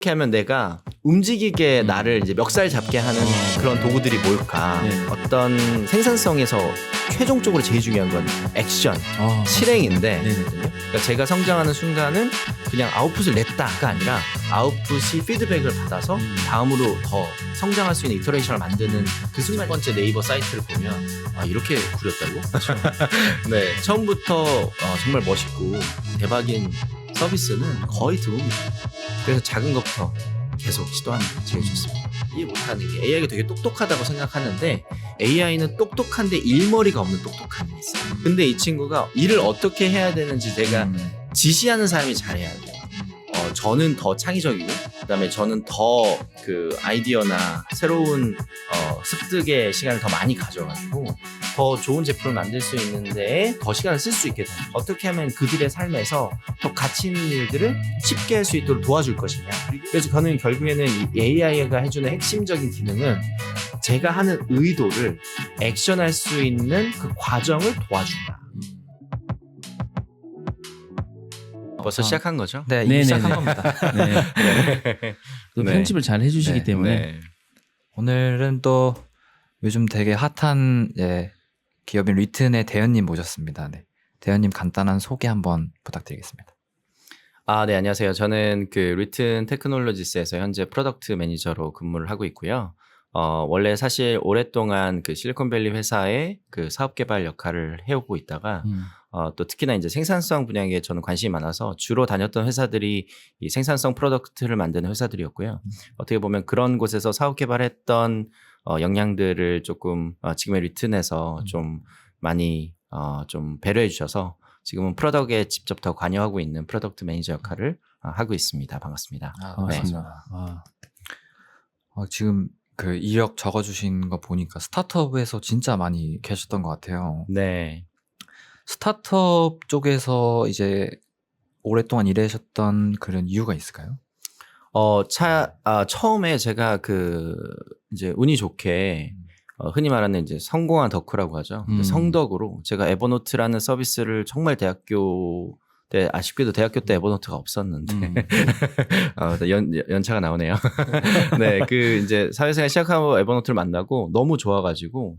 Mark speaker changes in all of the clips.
Speaker 1: 어떻게 하면 내가 움직이게 나를 이제 멱살 잡게 하는 그런 도구들이 뭘까?
Speaker 2: 네.
Speaker 1: 어떤 생산성에서 최종적으로 제일 중요한 건 액션, 실행인데
Speaker 2: 네네.
Speaker 1: 그러니까 제가 성장하는 순간은 그냥 아웃풋을 냈다가 아니라 아웃풋이 피드백을 받아서 다음으로 더 성장할 수 있는 이터레이션을 만드는 그 순간. 첫 번째 네이버 사이트를 보면 아 이렇게 구렸다고? 네, 처음부터 정말 멋있고 대박인 서비스는 거의 드뭅니다. 그래서 작은 것부터 계속 시도하는 게 제일 좋습니다. 이해 못하는 게 AI가 되게 똑똑하다고 생각하는데 AI는 똑똑한데 일머리가 없는 똑똑함이 있어요. 근데 이 친구가 일을 어떻게 해야 되는지 제가 지시하는 사람이 잘해야 돼요. 저는 더 창의적이고 그다음에 저는 더 그 아이디어나 새로운 습득의 시간을 더 많이 가져가지고 더 좋은 제품을 만들 수 있는데 더 시간을 쓸 수 있게 됩니다. 어떻게 하면 그들의 삶에서 더 가치 있는 일들을 쉽게 할 수 있도록 도와줄 것이냐. 그래서 저는 결국에는 이 AI가 해주는 핵심적인 기능은 제가 하는 의도를 액션할 수 있는 그 과정을 도와준다. 벌써 시작한 거죠?
Speaker 3: 네,
Speaker 2: 네네네.
Speaker 3: 이미 시작한 겁니다.
Speaker 2: 네. 또
Speaker 1: 네.
Speaker 2: 편집을 잘 해주시기
Speaker 3: 네.
Speaker 2: 때문에
Speaker 1: 네.
Speaker 3: 오늘은 또 요즘 되게 핫한 기업인 리튼의 대현님 모셨습니다. 네. 대현님 간단한 소개 한번 부탁드리겠습니다.
Speaker 1: 네, 안녕하세요. 저는 그 리튼 테크놀로지스에서 현재 프로덕트 매니저로 근무를 하고 있고요. 원래 사실 오랫동안 그 실리콘밸리 회사의 그 사업 개발 역할을 해오고 있다가 또 특히나 이제 생산성 분야에 저는 관심이 많아서 주로 다녔던 회사들이 이 생산성 프로덕트를 만드는 회사들이었고요. 어떻게 보면 그런 곳에서 사업 개발했던 역량들을 조금 지금의 리튼에서 좀 많이 좀 배려해 주셔서 지금은 프로덕트에 직접 더 관여하고 있는 프로덕트 매니저 역할을 하고 있습니다. 반갑습니다.
Speaker 2: 반갑습니다.
Speaker 3: 지금 그 이력 적어주신 거 보니까 스타트업에서 진짜 많이 계셨던 것 같아요.
Speaker 1: 네.
Speaker 3: 스타트업 쪽에서 이제 오랫동안 일하셨던 그런 이유가 있을까요?
Speaker 1: 처음에 제가 이제 운이 좋게 흔히 말하는 이제 성공한 덕후라고 하죠. 성덕으로 제가 에버노트라는 서비스를 정말 대학교 때 아쉽게도 대학교 때 에버노트가 없었는데 연차가 나오네요. 네, 이제 사회생활 시작하고 에버노트를 만나고 너무 좋아가지고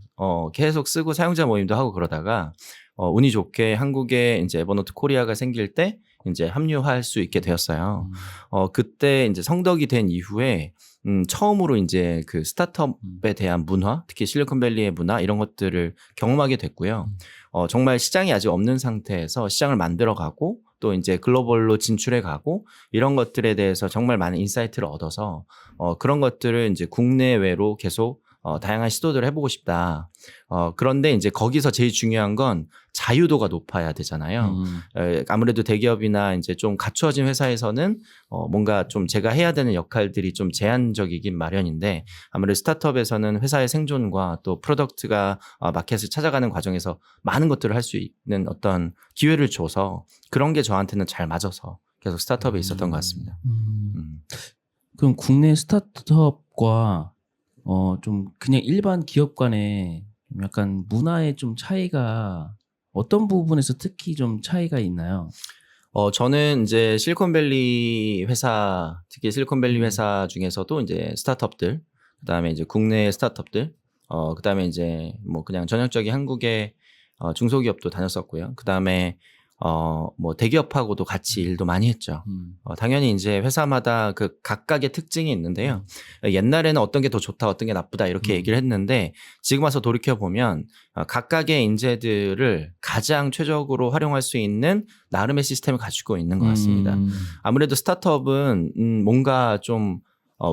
Speaker 1: 계속 쓰고 사용자 모임도 하고 그러다가 운이 좋게 한국에 이제 에버노트 코리아가 생길 때 이제 합류할 수 있게 되었어요. 그때 이제 성덕이 된 이후에 처음으로 이제 그 스타트업에 대한 문화, 특히 실리콘밸리의 문화 이런 것들을 경험하게 됐고요. 정말 시장이 아직 없는 상태에서 시장을 만들어가고 또 이제 글로벌로 진출해가고 이런 것들에 대해서 정말 많은 인사이트를 얻어서 그런 것들을 이제 국내외로 계속 다양한 시도들을 해보고 싶다. 그런데 이제 거기서 제일 중요한 건 자유도가 높아야 되잖아요. 아무래도 대기업이나 이제 좀 갖추어진 회사에서는 뭔가 좀 제가 해야 되는 역할들이 좀 제한적이긴 마련인데 아무래도 스타트업에서는 회사의 생존과 또 프로덕트가 마켓을 찾아가는 과정에서 많은 것들을 할 수 있는 어떤 기회를 줘서 그런 게 저한테는 잘 맞아서 계속 스타트업에 있었던 것 같습니다.
Speaker 2: 그럼 국내 스타트업과 좀 그냥 일반 기업 간에 약간 문화의 좀 차이가 어떤 부분에서 특히 좀 차이가 있나요?
Speaker 1: 저는 이제 실리콘밸리 회사, 특히 실리콘밸리 회사 중에서도 이제 스타트업들, 그다음에 이제 국내 스타트업들, 그다음에 이제 뭐 그냥 전형적인 한국의 중소기업도 다녔었고요. 그다음에 뭐 대기업하고도 같이 일도 많이 했죠. 당연히 이제 회사마다 그 각각의 특징이 있는데요. 옛날에는 어떤 게 더 좋다, 어떤 게 나쁘다 이렇게 얘기를 했는데 지금 와서 돌이켜 보면 각각의 인재들을 가장 최적으로 활용할 수 있는 나름의 시스템을 가지고 있는 것 같습니다. 아무래도 스타트업은 뭔가 좀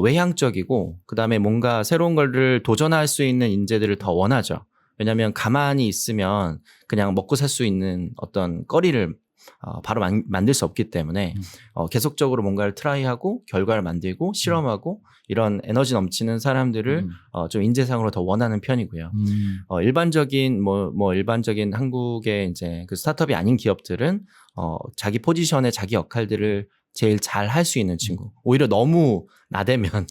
Speaker 1: 외향적이고 그다음에 뭔가 새로운 거를 도전할 수 있는 인재들을 더 원하죠. 왜냐하면 가만히 있으면 그냥 먹고 살 수 있는 어떤 거리를 바로 만들 수 없기 때문에 계속적으로 뭔가를 트라이하고 결과를 만들고 실험하고 이런 에너지 넘치는 사람들을 좀 인재상으로 더 원하는 편이고요. 일반적인 일반적인 한국의 이제 그 스타트업이 아닌 기업들은 자기 포지션에 자기 역할들을 제일 잘 할 수 있는 친구. 오히려 너무 나대면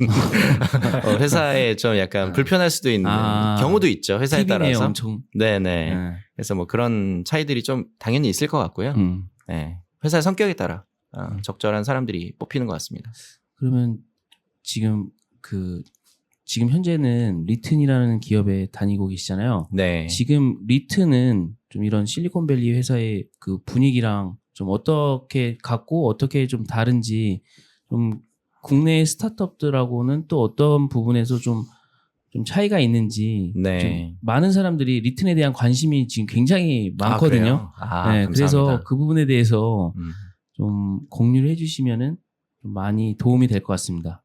Speaker 1: 회사에 좀 약간 불편할 수도 있는 경우도 있죠. 회사에 따라서.
Speaker 2: 엄청.
Speaker 1: 네네. 그래서 뭐 그런 차이들이 좀 당연히 있을 것 같고요. 네. 회사의 성격에 따라 적절한 사람들이 뽑히는 것 같습니다.
Speaker 2: 그러면 지금 지금 현재는 리튼이라는 기업에 다니고 계시잖아요.
Speaker 1: 네.
Speaker 2: 지금 리튼은 좀 이런 실리콘밸리 회사의 그 분위기랑 좀 어떻게 같고 어떻게 좀 다른지 좀 국내 스타트업들하고는 또 어떤 부분에서 좀 차이가 있는지
Speaker 1: 네.
Speaker 2: 좀 많은 사람들이 리튼에 대한 관심이 지금 굉장히 많거든요.
Speaker 1: 그래요? 아,
Speaker 2: 네,
Speaker 1: 감사합니다.
Speaker 2: 그래서 그 부분에 대해서
Speaker 1: 음.
Speaker 2: 좀 공유를 해주시면은 좀 많이 도움이 될 것 같습니다.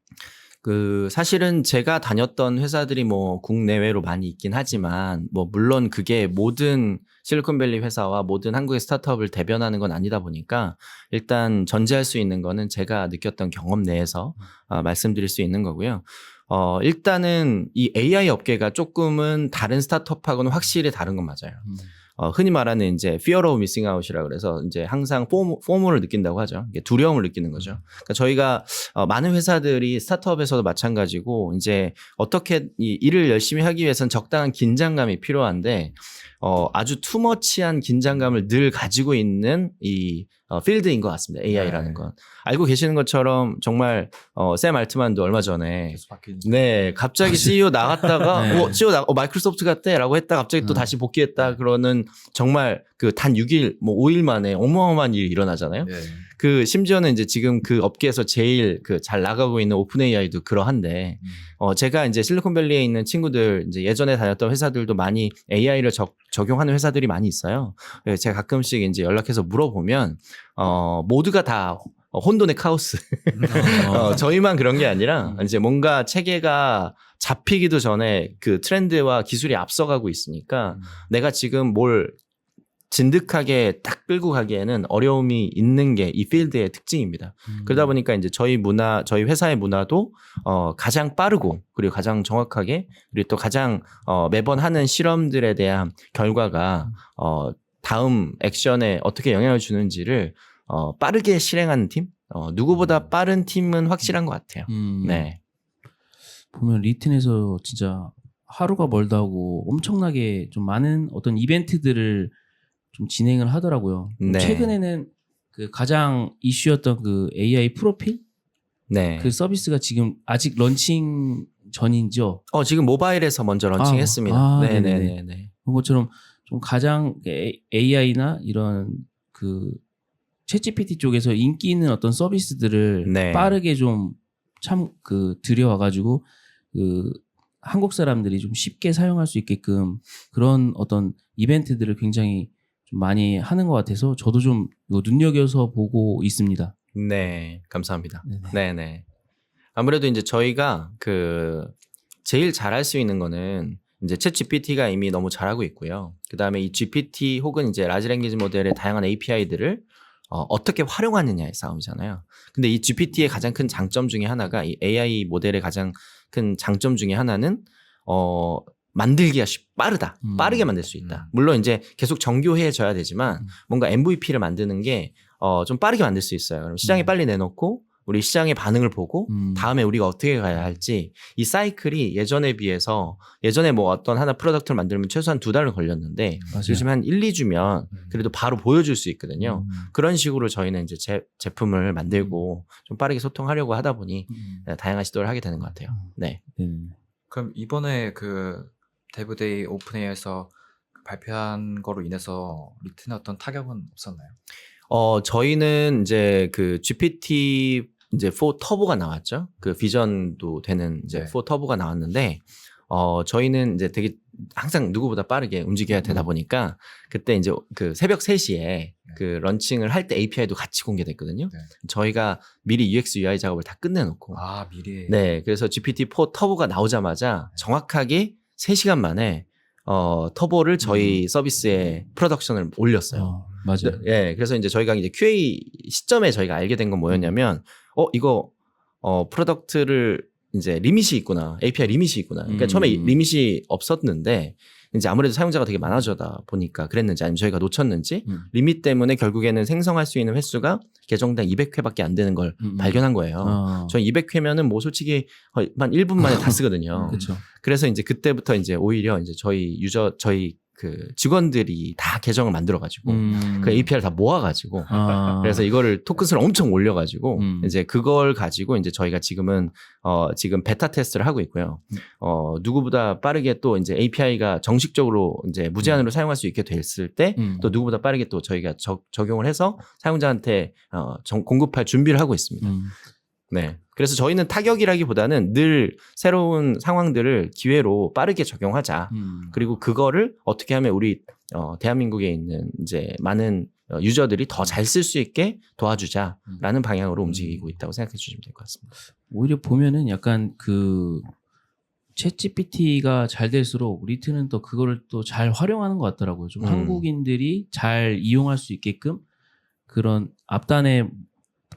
Speaker 1: 사실은 제가 다녔던 회사들이 뭐 국내외로 많이 있긴 하지만 뭐 물론 그게 모든 실리콘밸리 회사와 모든 한국의 스타트업을 대변하는 건 아니다 보니까 일단 전제할 수 있는 거는 제가 느꼈던 경험 내에서 말씀드릴 수 있는 거고요. 일단은 이 AI 업계가 조금은 다른 스타트업하고는 확실히 다른 건 맞아요. 흔히 말하는 이제 fear of missing out이라 그래서 이제 항상 포모를 느낀다고 하죠. 이게 두려움을 느끼는 거죠. 그러니까 저희가 많은 회사들이 스타트업에서도 마찬가지고 이제 어떻게 이 일을 열심히 하기 위해서는 적당한 긴장감이 필요한데 아주 투머치한 긴장감을 늘 가지고 있는 이 필드인 것 같습니다. AI라는 건. 알고 계시는 것처럼 정말 샘 알트만도 얼마 전에
Speaker 3: 계속 바뀌는.
Speaker 1: 네, 갑자기 CEO 나갔다가
Speaker 2: 네.
Speaker 1: CEO 마이크로소프트 갔대라고 했다 갑자기 또 다시 복귀했다 그러는 정말 그 단 6일 뭐 5일 만에 어마어마한 일이 일어나잖아요.
Speaker 3: 네.
Speaker 1: 심지어는 이제 지금 그 업계에서 제일 잘 나가고 있는 오픈 AI도 그러한데 제가 이제 실리콘밸리에 있는 친구들 이제 예전에 다녔던 회사들도 많이 AI를 적용하는 회사들이 많이 있어요. 그래서 제가 가끔씩 이제 연락해서 물어보면 모두가 다 혼돈의 카오스. 저희만 그런 게 아니라 이제 뭔가 체계가 잡히기도 전에 그 트렌드와 기술이 앞서가고 있으니까 내가 지금 뭘 진득하게 딱 끌고 가기에는 어려움이 있는 게 이 필드의 특징입니다. 그러다 보니까 이제 저희 회사의 문화도 가장 빠르고 그리고 가장 정확하게 그리고 또 가장 매번 하는 실험들에 대한 결과가 다음 액션에 어떻게 영향을 주는지를 빠르게 실행하는 팀? 누구보다 빠른 팀은 확실한 것 같아요. 네.
Speaker 2: 보면 리튼에서 진짜 하루가 멀다 하고 엄청나게 좀 많은 어떤 이벤트들을 좀 진행을 하더라고요.
Speaker 1: 네.
Speaker 2: 최근에는 그 가장 이슈였던 그 AI 프로필
Speaker 1: 네.
Speaker 2: 그 서비스가 지금 아직 런칭 전이죠.
Speaker 1: 지금 모바일에서 먼저 런칭했습니다. 네네네.
Speaker 2: 그런 것처럼 좀 가장 AI나 이런 그 챗GPT 쪽에서 인기 있는 어떤 서비스들을
Speaker 1: 네.
Speaker 2: 빠르게 좀 들여와가지고 한국 사람들이 좀 쉽게 사용할 수 있게끔 그런 어떤 이벤트들을 굉장히 좀 많이 하는 것 같아서 저도 좀 눈여겨서 보고 있습니다.
Speaker 1: 네, 감사합니다. 네네. 아무래도 이제 저희가 제일 잘할 수 있는 거는 이제 챗 GPT가 이미 너무 잘하고 있고요. 그 다음에 이 GPT 혹은 이제 라지 랭귀지 모델의 다양한 API들을 어떻게 활용하느냐의 싸움이잖아요. 근데 이 GPT의 가장 큰 장점 중에 하나가 이 AI 모델의 가장 큰 장점 중에 하나는 만들기가 빠르다. 빠르게 만들 수 있다. 물론 이제 계속 정교해져야 되지만 뭔가 MVP를 만드는 게 좀 빠르게 만들 수 있어요. 그럼 시장에 빨리 내놓고 우리 시장의 반응을 보고 다음에 우리가 어떻게 가야 할지 이 사이클이 예전에 비해서 예전에 뭐 어떤 하나 프로덕트를 만들면 최소한 2달은 걸렸는데
Speaker 2: 맞아요.
Speaker 1: 요즘 한 1, 2주면 그래도 바로 보여줄 수 있거든요. 그런 식으로 저희는 이제 제품을 만들고 좀 빠르게 소통하려고 하다 보니 다양한 시도를 하게 되는 것 같아요. 네.
Speaker 3: 그럼 이번에 그 데브데이 오픈AI에서 발표한 거로 인해서 리튼에 어떤 타격은 없었나요?
Speaker 1: 저희는 이제 그 GPT 이제 4 터보가 나왔죠. 그 비전도 되는 이제
Speaker 3: 네.
Speaker 1: 4 터보가 나왔는데 저희는 이제 되게 항상 누구보다 빠르게 움직여야 되다 보니까 그때 이제 그 새벽 3시에 그 런칭을 할 때 API도 같이 공개됐거든요.
Speaker 3: 네.
Speaker 1: 저희가 미리 UX UI 작업을 다 끝내놓고
Speaker 3: 미리.
Speaker 1: 네, 그래서 GPT-4 터보가 나오자마자 정확하게 3시간 만에 터보를 저희 서비스에 프로덕션을 올렸어요.
Speaker 2: 맞아요.
Speaker 1: 예, 그래서 이제 저희가 이제 QA 시점에 저희가 알게 된 건 뭐였냐면, 이거 프로덕트를 이제 리밋이 있구나, API 리밋이 있구나. 그러니까 처음에 리밋이 없었는데 이제 아무래도 사용자가 되게 많아져다 보니까 그랬는지 아니면 저희가 놓쳤는지 리밋 때문에 결국에는 생성할 수 있는 횟수가 계정당 200회밖에 안 되는 걸 발견한 거예요. 저희 200회면은 뭐 솔직히 한 1분 만에 다 쓰거든요.
Speaker 2: 그렇죠.
Speaker 1: 그래서 이제 그때부터 이제 오히려 이제 저희 그 직원들이 다 계정을 만들어가지고 그 API를 다 모아가지고 그래서 이거를 토큰수를 엄청 올려가지고 이제 그걸 가지고 이제 저희가 지금은 지금 베타 테스트를 하고 있고요. 누구보다 빠르게 또 이제 API가 정식적으로 이제 무제한으로 사용할 수 있게 됐을 때 또 누구보다 빠르게 또 저희가 적용을 해서 사용자한테 공급할 준비를 하고 있습니다. 네. 그래서 저희는 타격이라기보다는 늘 새로운 상황들을 기회로 빠르게 적용하자. 그리고 그거를 어떻게 하면 우리 대한민국에 있는 이제 많은 유저들이 더 잘 쓸 수 있게 도와주자라는 방향으로 움직이고 있다고 생각해 주시면 될 것 같습니다.
Speaker 2: 오히려 보면은 약간 그 챗GPT가 잘 될수록 리트는 또 그거를 또 잘 활용하는 것 같더라고요. 좀 한국인들이 잘 이용할 수 있게끔 그런 앞단에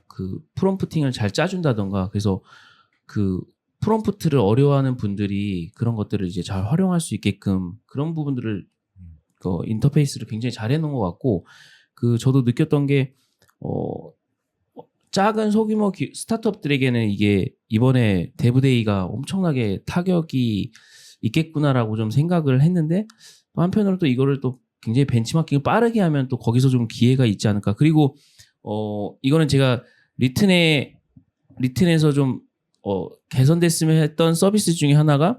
Speaker 2: 그 프롬프팅을 잘 짜준다던가 그래서 그 프롬프트를 어려워하는 분들이 그런 것들을 이제 잘 활용할 수 있게끔 그런 부분들을 그 인터페이스를 굉장히 잘 해놓은 것 같고 그 저도 느꼈던 게 작은 소규모 스타트업들에게는 이게 이번에 데브데이가 엄청나게 타격이 있겠구나라고 좀 생각을 했는데 또 한편으로 또 이거를 또 굉장히 벤치마킹을 빠르게 하면 또 거기서 좀 기회가 있지 않을까. 그리고 이거는 제가 리튼에서 좀 개선됐으면 했던 서비스 중에 하나가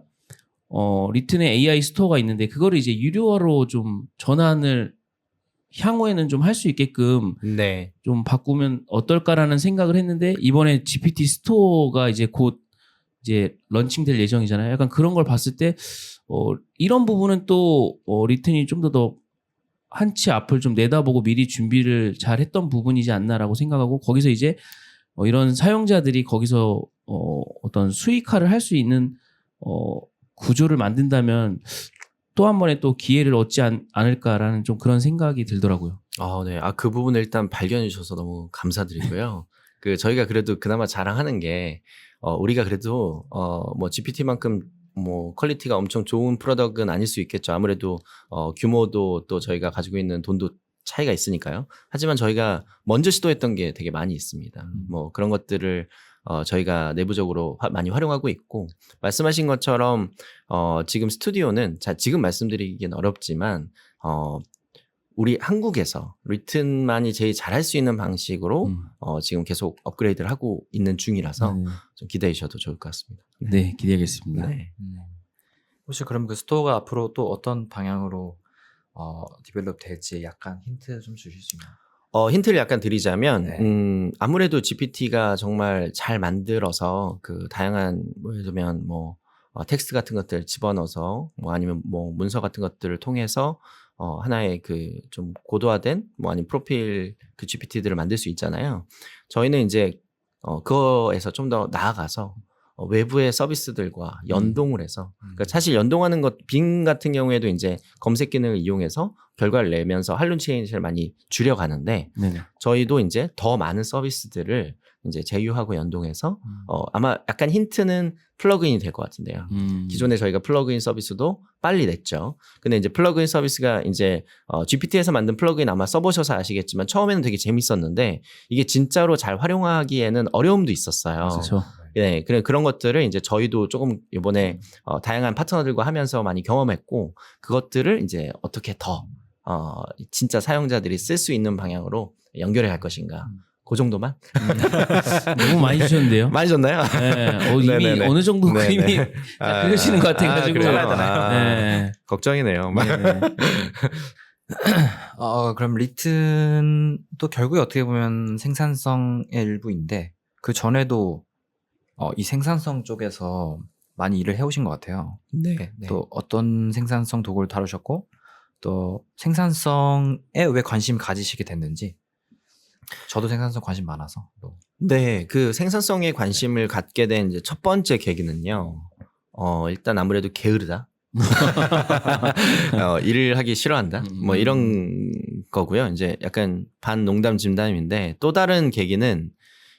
Speaker 2: 리튼의 AI 스토어가 있는데 그거를 이제 유료화로 좀 전환을 향후에는 좀 할 수 있게끔
Speaker 1: 네.
Speaker 2: 좀 바꾸면 어떨까라는 생각을 했는데 이번에 GPT 스토어가 이제 곧 이제 런칭될 예정이잖아요. 약간 그런 걸 봤을 때 이런 부분은 또 리튼이 좀 더 한치 앞을 좀 내다보고 미리 준비를 잘 했던 부분이지 않나라고 생각하고 거기서 이제 이런 사용자들이 거기서 어떤 수익화를 할 수 있는 구조를 만든다면 또 한 번의 또 기회를 얻지 않을까라는 좀 그런 생각이 들더라고요.
Speaker 1: 네. 그 부분을 일단 발견해 주셔서 너무 감사드리고요. 저희가 그래도 그나마 자랑하는 게 우리가 그래도 뭐 GPT만큼 뭐 퀄리티가 엄청 좋은 프로덕트는 아닐 수 있겠죠. 아무래도 규모도 또 저희가 가지고 있는 돈도 차이가 있으니까요. 하지만 저희가 먼저 시도했던 게 되게 많이 있습니다. 뭐 그런 것들을 저희가 내부적으로 많이 활용하고 있고 말씀하신 것처럼 지금 스튜디오는 지금 말씀드리기는 어렵지만 우리 한국에서 리튼만이 제일 잘할 수 있는 방식으로 지금 계속 업그레이드를 하고 있는 중이라서 좀 기대해 주셔도 좋을 것 같습니다.
Speaker 2: 네, 기대하겠습니다.
Speaker 1: 네.
Speaker 3: 혹시 그럼 그 스토어가 앞으로 또 어떤 방향으로 디벨롭 될지 약간 힌트 좀 주실 수 있나요?
Speaker 1: 힌트를 약간 드리자면
Speaker 3: 네.
Speaker 1: 아무래도 GPT가 정말 잘 만들어서 그 다양한 뭐 예를 들면 뭐 텍스트 같은 것들 집어넣어서 뭐 아니면 뭐 문서 같은 것들을 통해서 하나의 그 좀 고도화된 뭐 아니면 프로필 그 GPT들을 만들 수 있잖아요. 저희는 이제 그거에서 좀 더 나아가서 외부의 서비스들과 연동을 해서 그러니까 사실 연동하는 것 빙 같은 경우에도 이제 검색 기능을 이용해서 결과를 내면서 할론 체인을 많이 줄여가는데
Speaker 2: 네네.
Speaker 1: 저희도 이제 더 많은 서비스들을 이제 제휴하고 연동해서 아마 약간 힌트는 플러그인이 될 것 같은데요. 기존에 저희가 플러그인 서비스도 빨리 냈죠. 근데 이제 플러그인 서비스가 이제 GPT에서 만든 플러그인 아마 써보셔서 아시겠지만 처음에는 되게 재밌었는데 이게 진짜로 잘 활용하기에는 어려움도 있었어요.
Speaker 2: 그렇죠.
Speaker 1: 네, 그런 것들을 이제 저희도 조금 이번에 다양한 파트너들과 하면서 많이 경험했고 그것들을 이제 어떻게 더 진짜 사용자들이 쓸 수 있는 방향으로 연결해 갈 것인가. 그 정도만?
Speaker 2: 너무 많이 주셨는데요.
Speaker 1: 많이 줬나요?
Speaker 2: 네, 이미
Speaker 1: 네네네.
Speaker 2: 어느 정도
Speaker 1: 네네.
Speaker 2: 그림이 그려지는 것 같아가지고.
Speaker 1: 그래요?
Speaker 2: 네.
Speaker 1: 걱정이네요.
Speaker 2: 네네.
Speaker 3: 그럼 리튼도 결국에 어떻게 보면 생산성의 일부인데 그 전에도 이 생산성 쪽에서 많이 일을 해오신 것 같아요.
Speaker 1: 네.
Speaker 3: 또 어떤 생산성 도구를 다루셨고 또 생산성에 왜 관심 가지시게 됐는지. 저도 생산성 관심 많아서.
Speaker 1: 네, 그 생산성에 관심을 갖게 된 이제 첫 번째 계기는요. 일단 아무래도 게으르다. 일을 하기 싫어한다. 뭐 이런 거고요. 이제 약간 반 농담 진담인데 또 다른 계기는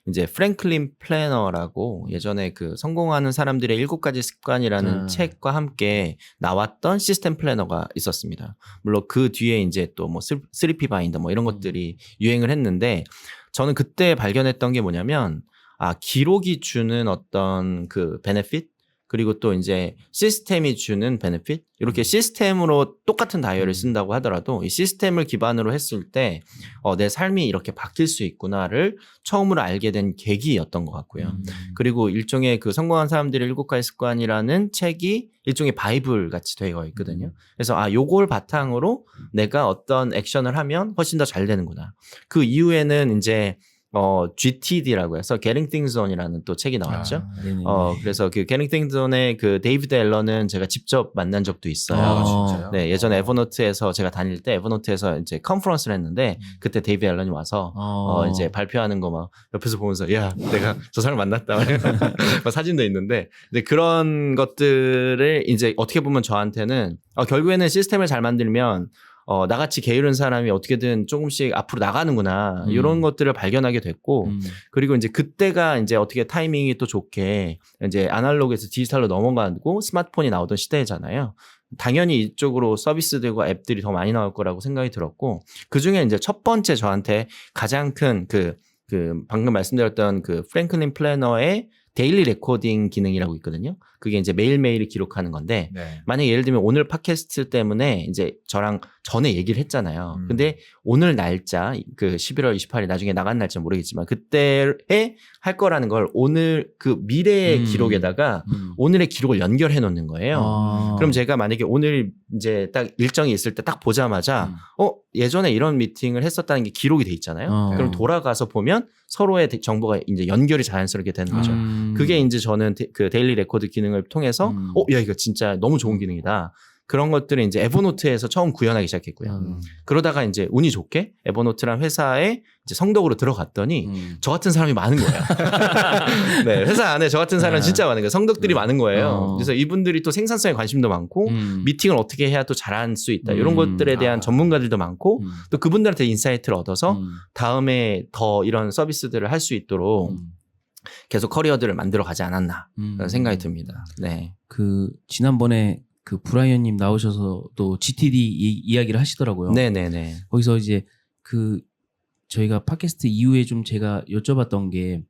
Speaker 1: 이제 프랭클린 플래너라고 예전에 그 성공하는 사람들의 7가지 습관이라는 책과 함께 나왔던 시스템 플래너가 있었습니다. 물론 그 뒤에 이제 또 뭐 3P 바인더 뭐 이런 것들이 유행을 했는데 저는 그때 발견했던 게 뭐냐면 기록이 주는 어떤 그 베네핏 그리고 또 이제 시스템이 주는 베네핏 이렇게 시스템으로 똑같은 다이얼을 쓴다고 하더라도 이 시스템을 기반으로 했을 때 내 삶이 이렇게 바뀔 수 있구나를 처음으로 알게 된 계기였던 것 같고요. 그리고 일종의 그 성공한 사람들의 7가지 습관이라는 책이 일종의 바이블 같이 되어 있거든요. 그래서 요걸 바탕으로 내가 어떤 액션을 하면 훨씬 더 잘 되는구나. 그 이후에는 이제 GTD라고 해서 Getting Things Done이라는 또 책이 나왔죠.
Speaker 2: 네네.
Speaker 1: 그래서 그 Getting Things Done의 그 데이비드 앨런은 제가 직접 만난 적도 있어요.
Speaker 3: 진짜요?
Speaker 1: 네, 예전에 에버노트에서 제가 다닐 때 에버노트에서 이제 컨퍼런스를 했는데 그때 데이비드 앨런이 와서 이제 발표하는 거 막 옆에서 보면서 야, 내가 저 사람 만났다. 막 사진도 있는데 근데 그런 것들을 이제 어떻게 보면 저한테는 결국에는 시스템을 잘 만들면 나같이 게으른 사람이 어떻게든 조금씩 앞으로 나가는구나. 이런 것들을 발견하게 됐고, 그리고 이제 그때가 이제 어떻게 타이밍이 또 좋게 이제 아날로그에서 디지털로 넘어가고 스마트폰이 나오던 시대잖아요. 당연히 이쪽으로 서비스들과 앱들이 더 많이 나올 거라고 생각이 들었고, 그 중에 이제 첫 번째 저한테 가장 큰 그 방금 말씀드렸던 그 프랭클린 플래너의 데일리 레코딩 기능이라고 있거든요. 그게 이제 매일매일 기록하는 건데
Speaker 3: 네.
Speaker 1: 만약에 예를 들면 오늘 팟캐스트 때문에 이제 저랑 전에 얘기를 했잖아요. 근데 오늘 날짜 그 11월 28일 나중에 나간 날짜 모르겠지만 그때에 할 거라는 걸 오늘 그 미래의 기록에다가 오늘의 기록을 연결해 놓는 거예요. 그럼 제가 만약에 오늘 이제 딱 일정이 있을 때 딱 보자마자 예전에 이런 미팅을 했었다는 게 기록이 돼 있잖아요. 그럼 돌아가서 보면 서로의 정보가 이제 연결이 자연스럽게 되는 거죠. 그게 이제 저는 그 데일리 레코드 기능을 통해서 야 이거 진짜 너무 좋은 기능이다. 그런 것들을 이제 에버노트에서 처음 구현하기 시작했고요. 그러다가 이제 운이 좋게 에버노트란 회사에 이제 성덕으로 들어갔더니 저 같은 사람이 많은 거예요. 네, 회사 안에 저 같은 사람은 진짜 많은 거예요. 성덕들이 많은 거예요. 그래서 이분들이 또 생산성에 관심도 많고 미팅을 어떻게 해야 또 잘할 수 있다. 이런 것들에 대한 전문가들도 많고 또 그분들한테 인사이트를 얻어서 다음에 더 이런 서비스들을 할 수 있도록 계속 커리어들을 만들어 가지 않았나 그런 생각이 듭니다. 네.
Speaker 2: 그 지난번에 그 브라이언님 나오셔서 또 GTD 이야기를 하시더라고요.
Speaker 1: 네네네.
Speaker 2: 거기서 이제 그 저희가 팟캐스트 이후에 좀 제가 여쭤봤던 게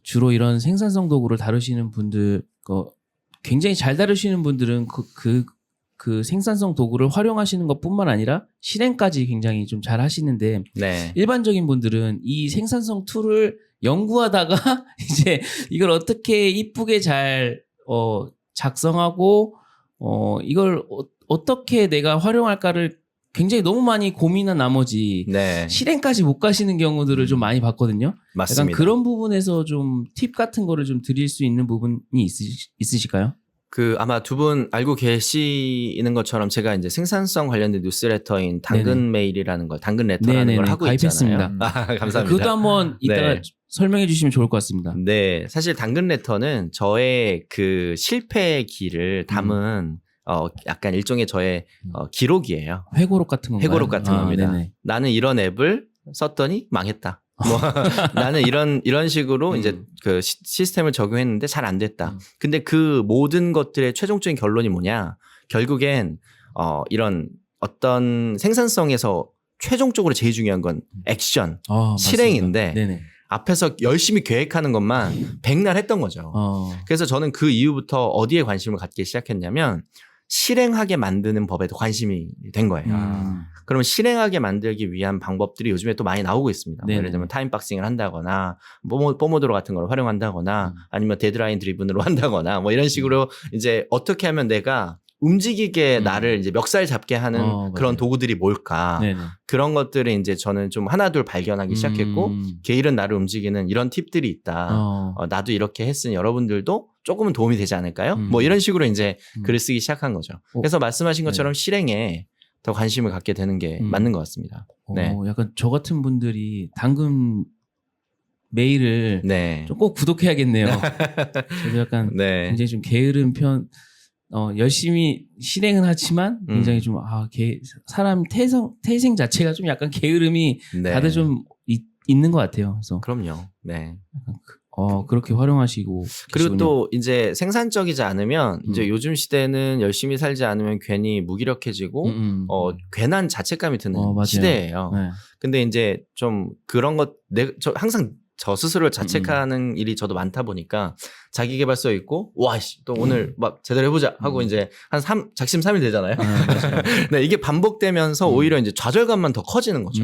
Speaker 2: 주로 이런 생산성 도구를 다루시는 분들, 굉장히 잘 다루시는 분들은 그 생산성 도구를 활용하시는 것뿐만 아니라 실행까지 굉장히 좀 잘 하시는데
Speaker 1: 네.
Speaker 2: 일반적인 분들은 이 생산성 툴을 연구하다가 이제 이걸 어떻게 이쁘게 잘 작성하고 이걸 어떻게 내가 활용할까를 굉장히 너무 많이 고민한 나머지
Speaker 1: 네.
Speaker 2: 실행까지 못 가시는 경우들을 좀 많이 봤거든요.
Speaker 1: 맞습니다.
Speaker 2: 약간 그런 부분에서 좀 팁 같은 거를 좀 드릴 수 있는 부분이 있으실까요?
Speaker 1: 아마 두 분 알고 계시는 것처럼 제가 이제 생산성 관련된 뉴스레터인 당근 메일이라는 걸, 당근 레터라는
Speaker 2: 네네네.
Speaker 1: 걸 하고
Speaker 2: 가입했습니다.
Speaker 1: 있잖아요. 감사합니다.
Speaker 2: 그것도 한번 이따가
Speaker 1: 네.
Speaker 2: 설명해 주시면 좋을 것 같습니다.
Speaker 1: 네. 사실 당근 레터는 저의 그 실패의 길을 담은 약간 일종의 저의 기록이에요.
Speaker 2: 회고록 같은 건가요?
Speaker 1: 회고록 같은 겁니다.
Speaker 2: 네네.
Speaker 1: 나는 이런 앱을 썼더니 망했다. 나는 이런 식으로 이제 그 시스템을 적용했는데 잘 안 됐다. 근데 그 모든 것들의 최종적인 결론이 뭐냐? 결국엔 이런 어떤 생산성에서 최종적으로 제일 중요한 건 액션, 실행인데
Speaker 2: 네네.
Speaker 1: 앞에서 열심히 계획하는 것만 백날 했던 거죠. 그래서 저는 그 이후부터 어디에 관심을 갖기 시작했냐면 실행하게 만드는 법에도 관심이 된 거예요. 그러면 실행하게 만들기 위한 방법들이 요즘에 또 많이 나오고 있습니다. 예를 들면 타임박싱을 한다거나 포모도로 같은 걸 활용한다거나 아니면 데드라인 드리븐으로 한다거나 뭐 이런 식으로 이제 어떻게 하면 내가 움직이게 나를 이제 멱살 잡게 하는 그런
Speaker 2: 맞아요.
Speaker 1: 도구들이 뭘까.
Speaker 2: 네네.
Speaker 1: 그런 것들을 이제 저는 좀 하나둘 발견하기 시작했고 게으른 나를 움직이는 이런 팁들이 있다. 나도 이렇게 했으니 여러분들도 조금은 도움이 되지 않을까요? 뭐 이런 식으로 이제 글을 쓰기 시작한 거죠. 그래서 말씀하신 것처럼 실행에 더 관심을 갖게 되는 게 맞는 것 같습니다. 네.
Speaker 2: 약간 저 같은 분들이 당근 메일을
Speaker 1: 네.
Speaker 2: 좀 꼭 구독해야겠네요. 저도 약간
Speaker 1: 네.
Speaker 2: 굉장히 좀 게으른 편, 열심히 실행은 하지만 굉장히 좀, 사람 태생 자체가 좀 약간 게으름이
Speaker 1: 네.
Speaker 2: 다들 좀 있는 것 같아요. 그래서
Speaker 1: 그럼요. 네.
Speaker 2: 그렇게 활용하시고.
Speaker 1: 그리고
Speaker 2: 계시군요.
Speaker 1: 또 이제 생산적이지 않으면 이제 요즘 시대는 열심히 살지 않으면 괜히 무기력해지고 괜한 자책감이 드는
Speaker 2: 맞아요.
Speaker 1: 시대예요.
Speaker 2: 네.
Speaker 1: 근데 이제 좀 그런 저 항상 저 스스로를 자책하는 일이 저도 많다 보니까 자기 개발서 있고 와씨 또 오늘 막 제대로 해보자 하고 이제 한 작심 3일 되잖아요.
Speaker 2: 맞아요.
Speaker 1: 네, 이게 반복되면서 오히려 이제 좌절감만 더 커지는 거죠.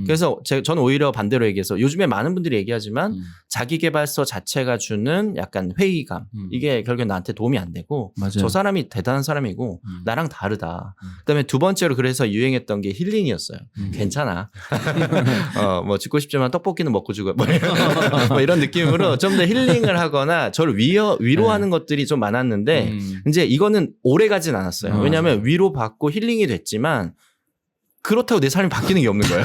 Speaker 1: 그래서 저는 오히려 반대로 얘기해서 요즘에 많은 분들이 얘기하지만 자기 개발서 자체가 주는 약간 회의감 이게 결국엔 나한테 도움이 안 되고
Speaker 2: 맞아요.
Speaker 1: 저 사람이 대단한 사람이고 나랑 다르다. 그다음에 두 번째로 그래서 유행했던 게 힐링이었어요. 괜찮아. 뭐 죽고 싶지만 떡볶이는 먹고 죽어. 뭐 이런 느낌으로 좀 더 힐링을 하거나 저를 위로하는 것들이 좀 많았는데 이제 이거는 오래 가진 않았어요. 왜냐하면 위로받고 힐링이 됐지만 그렇다고 내 삶이 바뀌는 게 없는 거예요.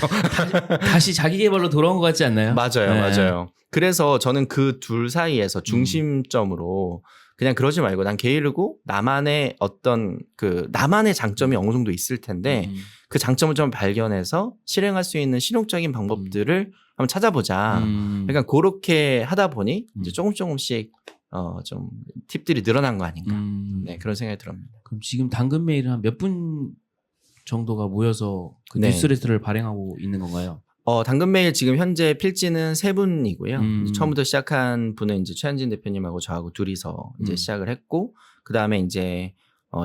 Speaker 2: 다시 자기 개발로 돌아온 것 같지 않나요?
Speaker 1: 맞아요.
Speaker 2: 네.
Speaker 1: 맞아요. 그래서 저는 그 둘 사이에서 중심점으로 그냥 그러지 말고 난 게으르고 나만의 어떤 그 나만의 장점이 어느 정도 있을 텐데 그 장점을 좀 발견해서 실행할 수 있는 실용적인 방법들을 한번 찾아보자. 그러니까 그렇게 하다 보니 이제 조금씩 좀 팁들이 늘어난 거 아닌가. 네, 그런 생각이 들었습니다.
Speaker 2: 그럼 지금 당근 메일은 한 몇 분 정도가 모여서 그
Speaker 1: 네.
Speaker 2: 뉴스레터를 발행하고 있는 건가요?
Speaker 1: 당근 메일 지금 현재 필지는 3분이고요.
Speaker 2: 음.
Speaker 1: 처음부터 시작한 분은 이제 최한진 대표님하고 저하고 둘이서 이제 시작을 했고, 그 다음에 이제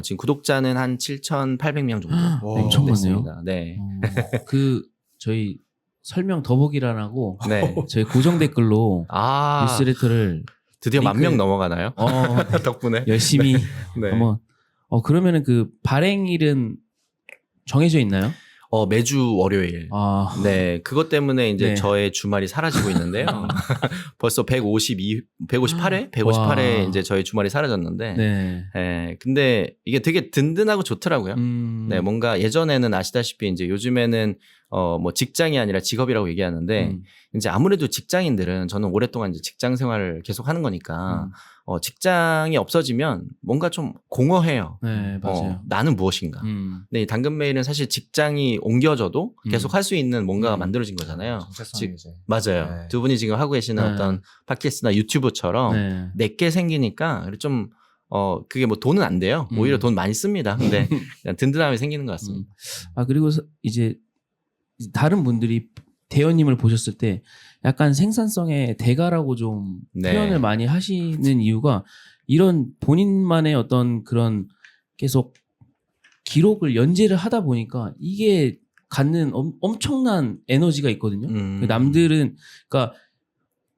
Speaker 1: 지금 구독자는 한 7,800명 정도
Speaker 2: 엄청
Speaker 1: 됐습니다. 네.
Speaker 2: 그 저희 설명 더보기란하고
Speaker 1: 네.
Speaker 2: 저희 고정 댓글로
Speaker 1: 아,
Speaker 2: 뉴스레터를
Speaker 1: 드디어 10,000명
Speaker 2: 링크-
Speaker 1: 넘어가나요? 덕분에.
Speaker 2: 열심히
Speaker 1: 네.
Speaker 2: 한번 그러면은 그 발행일은 정해져 있나요?
Speaker 1: 매주 월요일.
Speaker 2: 아,
Speaker 1: 네, 그것 때문에 이제
Speaker 2: 네.
Speaker 1: 저의 주말이 사라지고 있는데요. 벌써 158회? 158회
Speaker 2: 와.
Speaker 1: 이제 저희 주말이 사라졌는데.
Speaker 2: 네.
Speaker 1: 네, 근데 이게 되게 든든하고 좋더라고요. 네, 뭔가 예전에는 아시다시피 이제 요즘에는 뭐 직장이 아니라 직업이라고 얘기하는데 이제 아무래도 직장인들은 저는 오랫동안 이제 직장 생활을 계속 하는 거니까 직장이 없어지면 뭔가 좀 공허해요.
Speaker 2: 네, 맞아요.
Speaker 1: 나는 무엇인가. 근데 이 당근 메일은 사실 직장이 옮겨져도 계속 할 수 있는 뭔가가 만들어진 거잖아요.
Speaker 3: 정체성이 이제.
Speaker 1: 맞아요.
Speaker 3: 네.
Speaker 1: 두 분이 지금 하고 계시는
Speaker 2: 네.
Speaker 1: 어떤 팟캐스트나 유튜브처럼
Speaker 2: 네.
Speaker 1: 내게 생기니까 좀 그게 뭐 돈은 안 돼요. 오히려 돈 많이 씁니다. 근데 그냥 든든함이 생기는 것 같습니다.
Speaker 2: 그리고 이제 다른 분들이 대현님을 보셨을 때 약간 생산성의 대가라고 좀
Speaker 1: 네.
Speaker 2: 표현을 많이 하시는 이유가 이런 본인만의 어떤 그런 계속 기록을 연재를 하다 보니까 이게 갖는 엄청난 에너지가 있거든요. 그 남들은 그러니까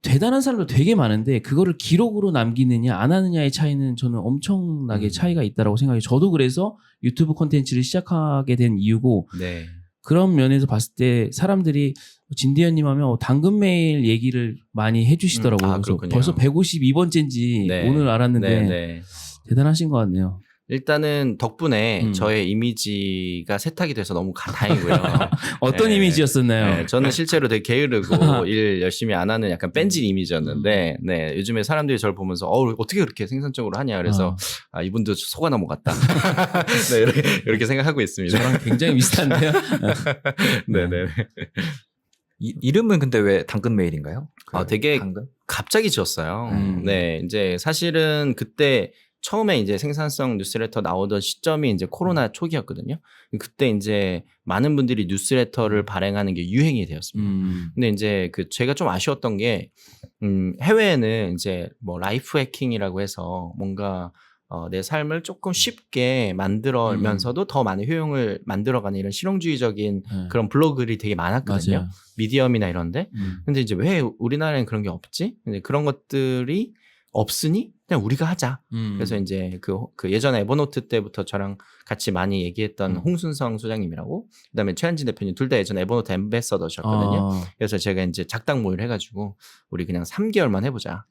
Speaker 2: 대단한 사람도 되게 많은데 그거를 기록으로 남기느냐 안 하느냐의 차이는 저는 엄청나게 차이가 있다라고 생각해요. 저도 그래서 유튜브 콘텐츠를 시작하게 된 이유고
Speaker 1: 네.
Speaker 2: 그런 면에서 봤을 때 사람들이 진대현님 하면 당근 메일 얘기를 많이 해주시더라고요. 그래서
Speaker 1: 그렇군요.
Speaker 2: 벌써 152번째인지
Speaker 1: 네.
Speaker 2: 오늘 알았는데
Speaker 1: 네, 네.
Speaker 2: 대단하신 것 같네요.
Speaker 1: 일단은 덕분에 저의 이미지가 세탁이 돼서 너무 다행이고요.
Speaker 2: 어떤
Speaker 1: 네.
Speaker 2: 이미지였었나요?
Speaker 1: 네, 저는 실제로 되게 게으르고 일 열심히 안 하는 약간 뺀질 이미지였는데, 네, 요즘에 사람들이 저를 보면서 어떻게 그렇게 생산적으로 하냐. 그래서 이분도 속아 넘어갔다. 네, 이렇게 생각하고 있습니다.
Speaker 2: 저랑 굉장히 비슷한데요.
Speaker 1: 네, 네.
Speaker 3: 이름은 근데 왜 당근 메일인가요?
Speaker 1: 되게
Speaker 3: 당근?
Speaker 1: 갑자기 지었어요. 네, 이제 사실은 그때 처음에 이제 생산성 뉴스레터 나오던 시점이 이제 코로나 초기였거든요. 그때 이제 많은 분들이 뉴스레터를 발행하는 게 유행이 되었습니다. 근데 이제 제가 좀 아쉬웠던 게, 해외에는 이제 뭐 라이프 해킹이라고 해서 뭔가 내 삶을 조금 쉽게 만들면서도 더 많은 효용을 만들어가는 이런 실용주의적인 그런 블로그들이 되게 많았거든요.
Speaker 2: 맞아요.
Speaker 1: 미디엄이나 이런데. 근데 이제 왜 우리나라엔 그런 게 없지? 근데 그런 것들이 없으니 그냥 우리가 하자. 그래서 이제 그 예전에 에버노트 때부터 저랑 같이 많이 얘기했던 홍순성 소장님이라고, 그다음에 최한진 대표님 둘 다 예전에 에버노트 앰베서더셨거든요. 그래서 제가 이제 작당 모의를 해가지고 우리 그냥 3개월만 해보자.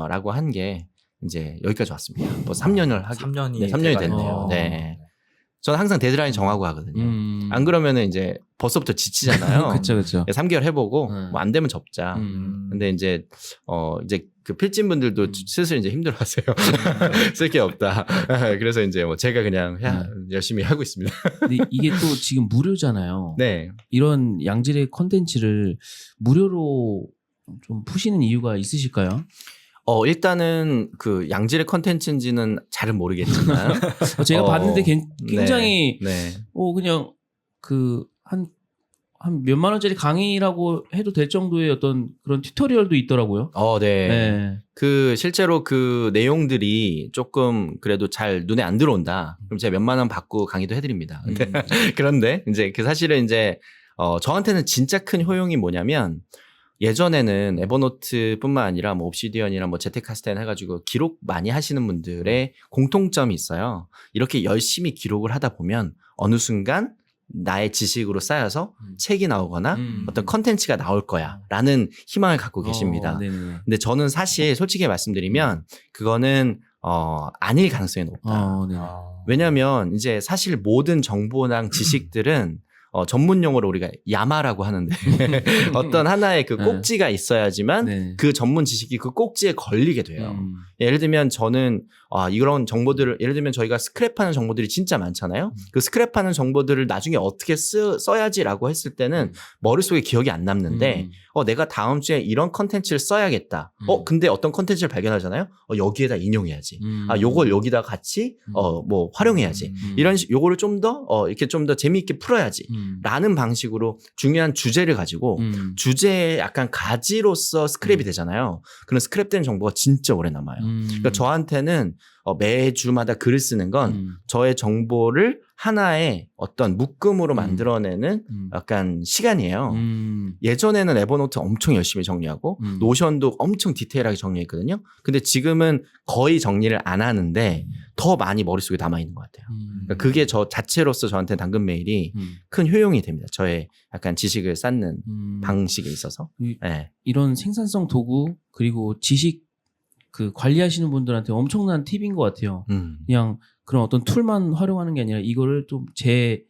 Speaker 1: 라고 한 게 이제 여기까지 왔습니다. 뭐 3년을 하기.
Speaker 3: 3년이
Speaker 1: 네, 3년이 됐네요. 네. 저는 항상 데드라인 정하고 하거든요. 안 그러면은 이제 벌써부터 지치잖아요.
Speaker 2: 그렇죠.
Speaker 1: 3개월 해보고 뭐 안 되면 접자. 근데 이제 그 필진 분들도 슬슬 이제 힘들어하세요. 쓸 게 없다. 그래서 이제 뭐 제가 그냥 열심히 하고 있습니다.
Speaker 2: 근데 이게 또 지금 무료잖아요.
Speaker 1: 네.
Speaker 2: 이런 양질의 콘텐츠를 무료로 좀 푸시는 이유가 있으실까요?
Speaker 1: 일단은 그 양질의 컨텐츠인지는 잘은 모르겠지만
Speaker 2: 제가 봤는데 굉장히
Speaker 1: 네.
Speaker 2: 그냥 한 한 몇만 원짜리 강의라고 해도 될 정도의 어떤 그런 튜토리얼도 있더라고요.
Speaker 1: 네.
Speaker 2: 네.
Speaker 1: 그 실제로 그 내용들이 조금 그래도 잘 눈에 안 들어온다. 그럼 제가 몇만 원 받고 강의도 해드립니다. 그런데 이제 그 사실은 이제 저한테는 진짜 큰 효용이 뭐냐면 예전에는 에버노트뿐만 아니라 뭐 옵시디언이나 뭐 제테카스텐 해가지고 기록 많이 하시는 분들의 공통점이 있어요. 이렇게 열심히 기록을 하다 보면 어느 순간 나의 지식으로 쌓여서 책이 나오거나 어떤 컨텐츠가 나올 거야라는 희망을 갖고 계십니다.
Speaker 2: 네네.
Speaker 1: 근데 저는 사실 솔직히 말씀드리면 그거는 아닐 가능성이 높다.
Speaker 2: 네.
Speaker 1: 왜냐하면 이제 사실 모든 정보랑 지식들은 전문 용어로 우리가 야마라고 하는데 어떤 하나의 그 꼭지가 있어야지만
Speaker 2: 네.
Speaker 1: 그 전문 지식이 그 꼭지에 걸리게 돼요. 예를 들면 저는 이런 정보들을 예를 들면 저희가 스크랩하는 정보들이 진짜 많잖아요. 그 스크랩하는 정보들을 나중에 어떻게 써야지라고 했을 때는 머릿속에 기억이 안 남는데 내가 다음 주에 이런 컨텐츠를 써야겠다. 근데 어떤 컨텐츠를 발견하잖아요. 여기에다 인용해야지. 요걸 여기다 같이 뭐 활용해야지. 요거를 좀 더 이렇게 좀 더 재미있게 풀어야지. 라는 방식으로 중요한 주제를 가지고 주제에 약간 가지로서 스크랩이 되잖아요. 그런 스크랩된 정보가 진짜 오래 남아요. 그러니까 저한테는 매주마다 글을 쓰는 건 저의 정보를 하나의 어떤 묶음으로 만들어내는 약간 시간이에요. 예전에는 에버노트 엄청 열심히 정리하고 노션도 엄청 디테일하게 정리했거든요. 근데 지금은 거의 정리를 안 하는데 더 많이 머릿속에 남아있는 것 같아요. 그러니까 그게 저 자체로서 저한테 당근 메일이 큰 효용이 됩니다. 저의 약간 지식을 쌓는 방식에 있어서. 네.
Speaker 2: 이런 생산성 도구 그리고 지식 그 관리하시는 분들한테 엄청난 팁인 것 같아요. 그냥 그런 어떤 툴만 활용하는 게 아니라 이거를 좀 제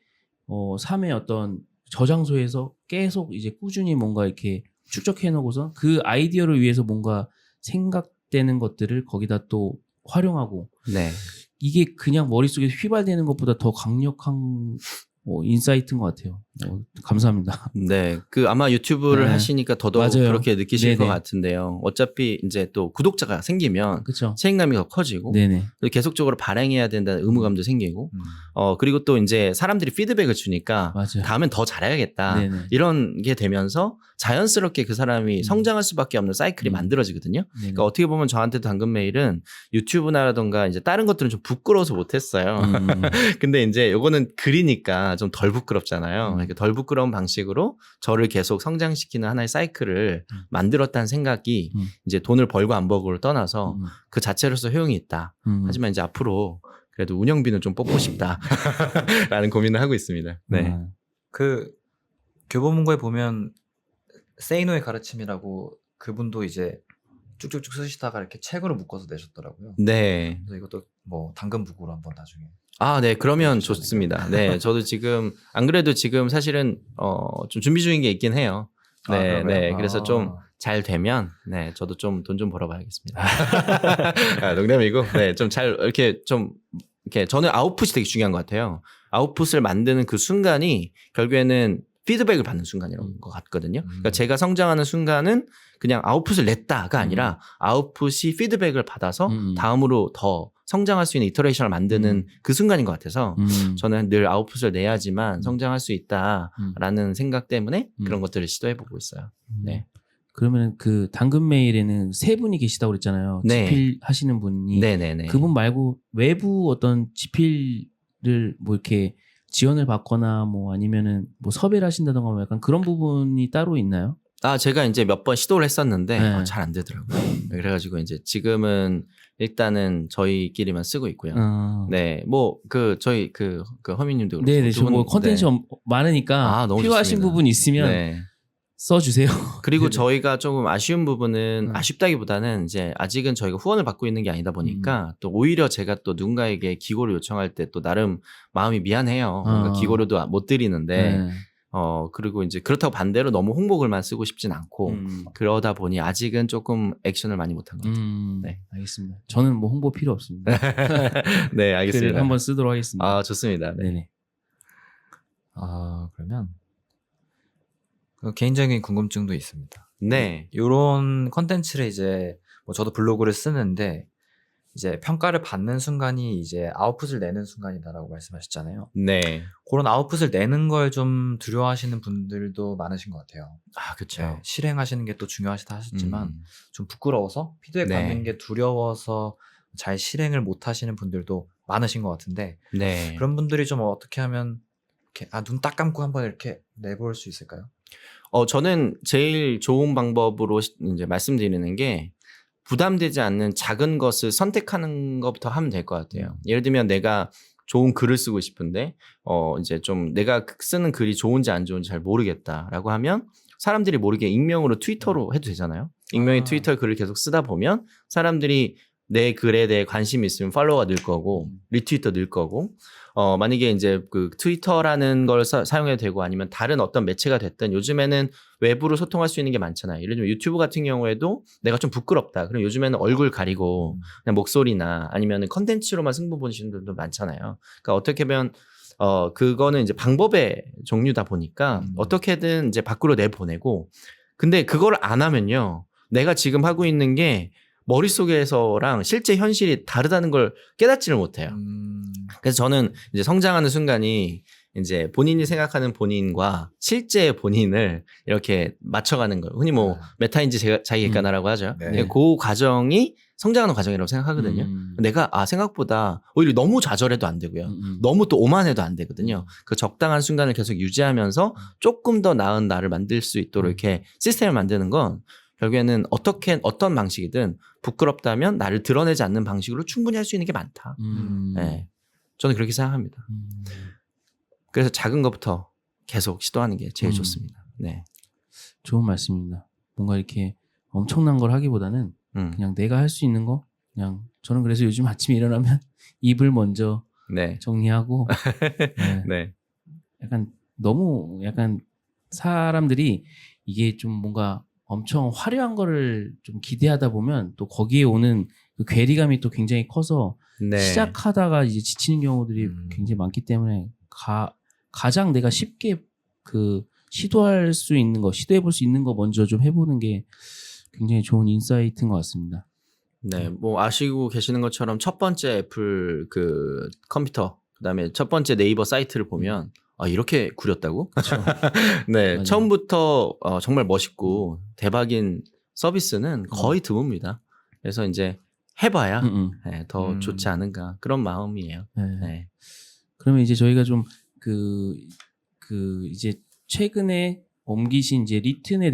Speaker 2: 삶의 어떤 저장소에서 계속 이제 꾸준히 뭔가 이렇게 축적해 놓고서 그 아이디어를 위해서 뭔가 생각되는 것들을 거기다 또 활용하고
Speaker 1: 네.
Speaker 2: 이게 그냥 머릿속에 휘발되는 것보다 더 강력한 인사이트인 것 같아요. 감사합니다.
Speaker 1: 네. 그 아마 유튜브를
Speaker 2: 네.
Speaker 1: 하시니까 더더욱
Speaker 2: 맞아요.
Speaker 1: 그렇게 느끼실
Speaker 2: 네네.
Speaker 1: 것 같은데요. 어차피 이제 또 구독자가 생기면
Speaker 2: 그렇죠.
Speaker 1: 책임감이 더 커지고
Speaker 2: 네네.
Speaker 1: 계속적으로 발행해야 된다는 의무감도 생기고 그리고 또 이제 사람들이 피드백을 주니까
Speaker 2: 맞아요.
Speaker 1: 다음엔 더 잘해야겠다.
Speaker 2: 네네.
Speaker 1: 이런 게 되면서 자연스럽게 그 사람이 성장할 수밖에 없는 사이클이 만들어지거든요.
Speaker 2: 네네.
Speaker 1: 그러니까 어떻게 보면 저한테 당근 메일은 유튜브나라던가 이제 다른 것들은 좀 부끄러워서 못했어요. 근데 이제 요거는 글이니까 좀 덜 부끄럽잖아요. 그러니까 덜 부끄러운 방식으로 저를 계속 성장시키는 하나의 사이클을 만들었다는 생각이 이제 돈을 벌고 안 벌고를 떠나서 그 자체로서 효용이 있다. 하지만 이제 앞으로 그래도 운영비는 좀 뽑고 싶다라는 고민을 하고 있습니다. 네.
Speaker 3: 그 교보문고에 보면 세이노의 가르침이라고 그분도 이제 쭉쭉쭉 쓰시다가 이렇게 책으로 묶어서 내셨더라고요.
Speaker 1: 네.
Speaker 3: 그래서 이것도 뭐 당근북으로 한번 나중에.
Speaker 1: 네. 그러면 좋습니다. 네. 저도 지금, 안 그래도 지금 사실은, 좀 준비 중인 게 있긴 해요. 네. 네. 그래서 좀 잘 되면, 네. 저도 좀 돈 좀 벌어봐야겠습니다. 농담이고, 네. 좀 잘, 이렇게 좀, 이렇게 저는 아웃풋이 되게 중요한 것 같아요. 아웃풋을 만드는 그 순간이 결국에는 피드백을 받는 순간이라는 것 같거든요. 그러니까 제가 성장하는 순간은 그냥 아웃풋을 냈다가 아니라 아웃풋이 피드백을 받아서 다음으로 더 성장할 수 있는 이터레이션을 만드는 그 순간인 것 같아서 저는 늘 아웃풋을 내야지만 성장할 수 있다라는 생각 때문에 그런 것들을 시도해보고 있어요. 네.
Speaker 2: 그러면 그 당근 메일에는 세 분이 계시다고 그랬잖아요.
Speaker 1: 네.
Speaker 2: 지필 하시는 분이.
Speaker 1: 네네네.
Speaker 2: 그분 말고 외부 어떤 지필을 뭐 이렇게 지원을 받거나 뭐 아니면은 뭐 섭외를 하신다던가 뭐 약간 그런 부분이 따로 있나요?
Speaker 1: 제가 이제 몇 번 시도를 했었는데
Speaker 2: 네.
Speaker 1: 잘 안 되더라고요. 그래가지고 이제 지금은 일단은 저희끼리만 쓰고 있고요. 네, 뭐 저희 그 허민님도 그렇고.
Speaker 2: 네네. 저 뭐 컨텐츠 많으니까
Speaker 1: 너무
Speaker 2: 필요하신
Speaker 1: 좋습니다.
Speaker 2: 부분 있으면
Speaker 1: 네.
Speaker 2: 써주세요.
Speaker 1: 그리고
Speaker 2: 네네.
Speaker 1: 저희가 조금 아쉬운 부분은 아쉽다기보다는 이제 아직은 저희가 후원을 받고 있는 게 아니다 보니까 또 오히려 제가 또 누군가에게 기고를 요청할 때 또 나름 마음이 미안해요. 그러니까 기고료도 못 드리는데
Speaker 2: 네.
Speaker 1: 그리고 이제 그렇다고 반대로 너무 홍보글만 쓰고 싶진 않고 그러다 보니 아직은 조금 액션을 많이 못한 것 같아요. 네.
Speaker 2: 알겠습니다. 저는 뭐 홍보 필요 없습니다.
Speaker 1: 네, 알겠습니다.
Speaker 2: 글을 한번 쓰도록 하겠습니다.
Speaker 1: 좋습니다. 네.
Speaker 2: 네네.
Speaker 3: 그러면 그 개인적인 궁금증도 있습니다.
Speaker 1: 네.
Speaker 3: 이런 컨텐츠를 이제 뭐 저도 블로그를 쓰는데 이제 평가를 받는 순간이 이제 아웃풋을 내는 순간이다라고 말씀하셨잖아요.
Speaker 1: 네.
Speaker 3: 그런 아웃풋을 내는 걸 좀 두려워하시는 분들도 많으신 것 같아요.
Speaker 1: 아, 그렇죠.
Speaker 3: 네, 실행하시는 게 또 중요하시다 하셨지만
Speaker 1: 음.
Speaker 3: 좀 부끄러워서 피드백
Speaker 1: 네.
Speaker 3: 받는 게 두려워서 잘 실행을 못 하시는 분들도 많으신 것 같은데
Speaker 1: 네.
Speaker 3: 그런 분들이 좀 어떻게 하면 이렇게 눈 딱 감고 한번 이렇게 내볼 수 있을까요?
Speaker 1: 저는 제일 좋은 방법으로 이제 말씀드리는 게 부담되지 않는 작은 것을 선택하는 것부터 하면 될 것 같아요. 예를 들면 내가 좋은 글을 쓰고 싶은데 이제 좀 내가 쓰는 글이 좋은지 안 좋은지 잘 모르겠다라고 하면 사람들이 모르게 익명으로 트위터로 해도 되잖아요. 익명의 트위터 글을 계속 쓰다 보면 사람들이 내 글에 대해 관심이 있으면 팔로워가 늘 거고 리트윗도 늘 거고 만약에 이제 그 트위터라는 걸 사용해도 되고 아니면 다른 어떤 매체가 됐든 요즘에는 외부로 소통할 수 있는 게 많잖아요. 예를 들면 유튜브 같은 경우에도 내가 좀 부끄럽다. 그럼 요즘에는 얼굴 가리고 그냥 목소리나 아니면 컨텐츠로만 승부 보시는 분들도 많잖아요. 그러니까 어떻게 보면 그거는 이제 방법의 종류다 보니까 어떻게든 이제 밖으로 내보내고 근데 그걸 안 하면요. 내가 지금 하고 있는 게 머릿속에서랑 실제 현실이 다르다는 걸 깨닫지를 못해요. 그래서 저는 이제 성장하는 순간이 이제 본인이 생각하는 본인과 실제 본인을 이렇게 맞춰가는 걸 흔히 뭐 메타인지 자기 객관화라고 하죠.
Speaker 3: 네.
Speaker 1: 그 과정이 성장하는 과정이라고 생각하거든요. 내가 생각보다 오히려 너무 좌절해도 안 되고요. 너무 또 오만해도 안 되거든요. 그 적당한 순간을 계속 유지하면서 조금 더 나은 나를 만들 수 있도록 이렇게 시스템을 만드는 건 결국에는 어떤 방식이든 부끄럽다면 나를 드러내지 않는 방식으로 충분히 할 수 있는 게 많다. 네. 저는 그렇게 생각합니다. 그래서 작은 것부터 계속 시도하는 게 제일 좋습니다. 네.
Speaker 2: 좋은 말씀입니다. 뭔가 이렇게 엄청난 걸 하기보다는 그냥 내가 할 수 있는 거 그냥 저는 그래서 요즘 아침에 일어나면 입을 먼저
Speaker 1: 네.
Speaker 2: 정리하고 네.
Speaker 1: 네.
Speaker 2: 너무 사람들이 이게 좀 뭔가 엄청 화려한 거를 좀 기대하다 보면 또 거기에 오는 그 괴리감이 또 굉장히 커서
Speaker 1: 네.
Speaker 2: 시작하다가 이제 지치는 경우들이 굉장히 많기 때문에 가장 내가 쉽게 그 시도해 볼 수 있는 거 먼저 좀 해보는 게 굉장히 좋은 인사이트인 것 같습니다.
Speaker 1: 네, 뭐 아시고 계시는 것처럼 첫 번째 애플 그 컴퓨터, 그다음에 첫 번째 네이버 사이트를 보면 이렇게 구렸다고?
Speaker 2: 그렇죠.
Speaker 1: 네,
Speaker 2: 맞아요.
Speaker 1: 처음부터 정말 멋있고 대박인 서비스는 거의 드뭅니다. 그래서 이제 해봐야 네, 더 좋지 않은가 그런 마음이에요.
Speaker 2: 네.
Speaker 1: 네.
Speaker 2: 그러면 이제 저희가 좀 이제 최근에 옮기신 이제 리튼에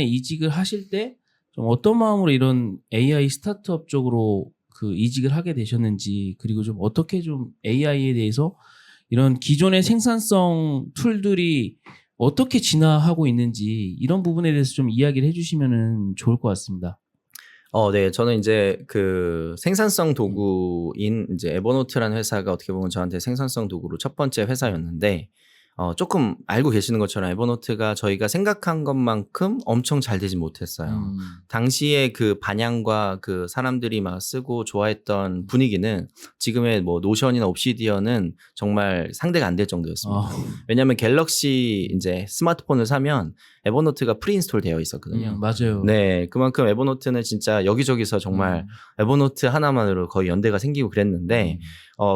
Speaker 2: 이직을 하실 때 좀 어떤 마음으로 이런 AI 스타트업 쪽으로 그 이직을 하게 되셨는지 그리고 좀 어떻게 좀 AI에 대해서 이런 기존의 생산성 툴들이 어떻게 진화하고 있는지 이런 부분에 대해서 좀 이야기를 해주시면은 좋을 것 같습니다.
Speaker 1: 네, 저는 이제 그 생산성 도구인 이제 에버노트라는 회사가 어떻게 보면 저한테 생산성 도구로 첫 번째 회사였는데 조금 알고 계시는 것처럼 에버노트가 저희가 생각한 것만큼 엄청 잘 되지 못했어요. 당시에 그 반향과 그 사람들이 막 쓰고 좋아했던 분위기는 지금의 뭐 노션이나 옵시디언은 정말 상대가 안 될 정도였습니다. 왜냐하면 갤럭시 이제 스마트폰을 사면 에버노트가 프리인스톨 되어 있었거든요.
Speaker 2: 맞아요.
Speaker 1: 네, 그만큼 에버노트는 진짜 여기저기서 정말 에버노트 하나만으로 거의 연대가 생기고 그랬는데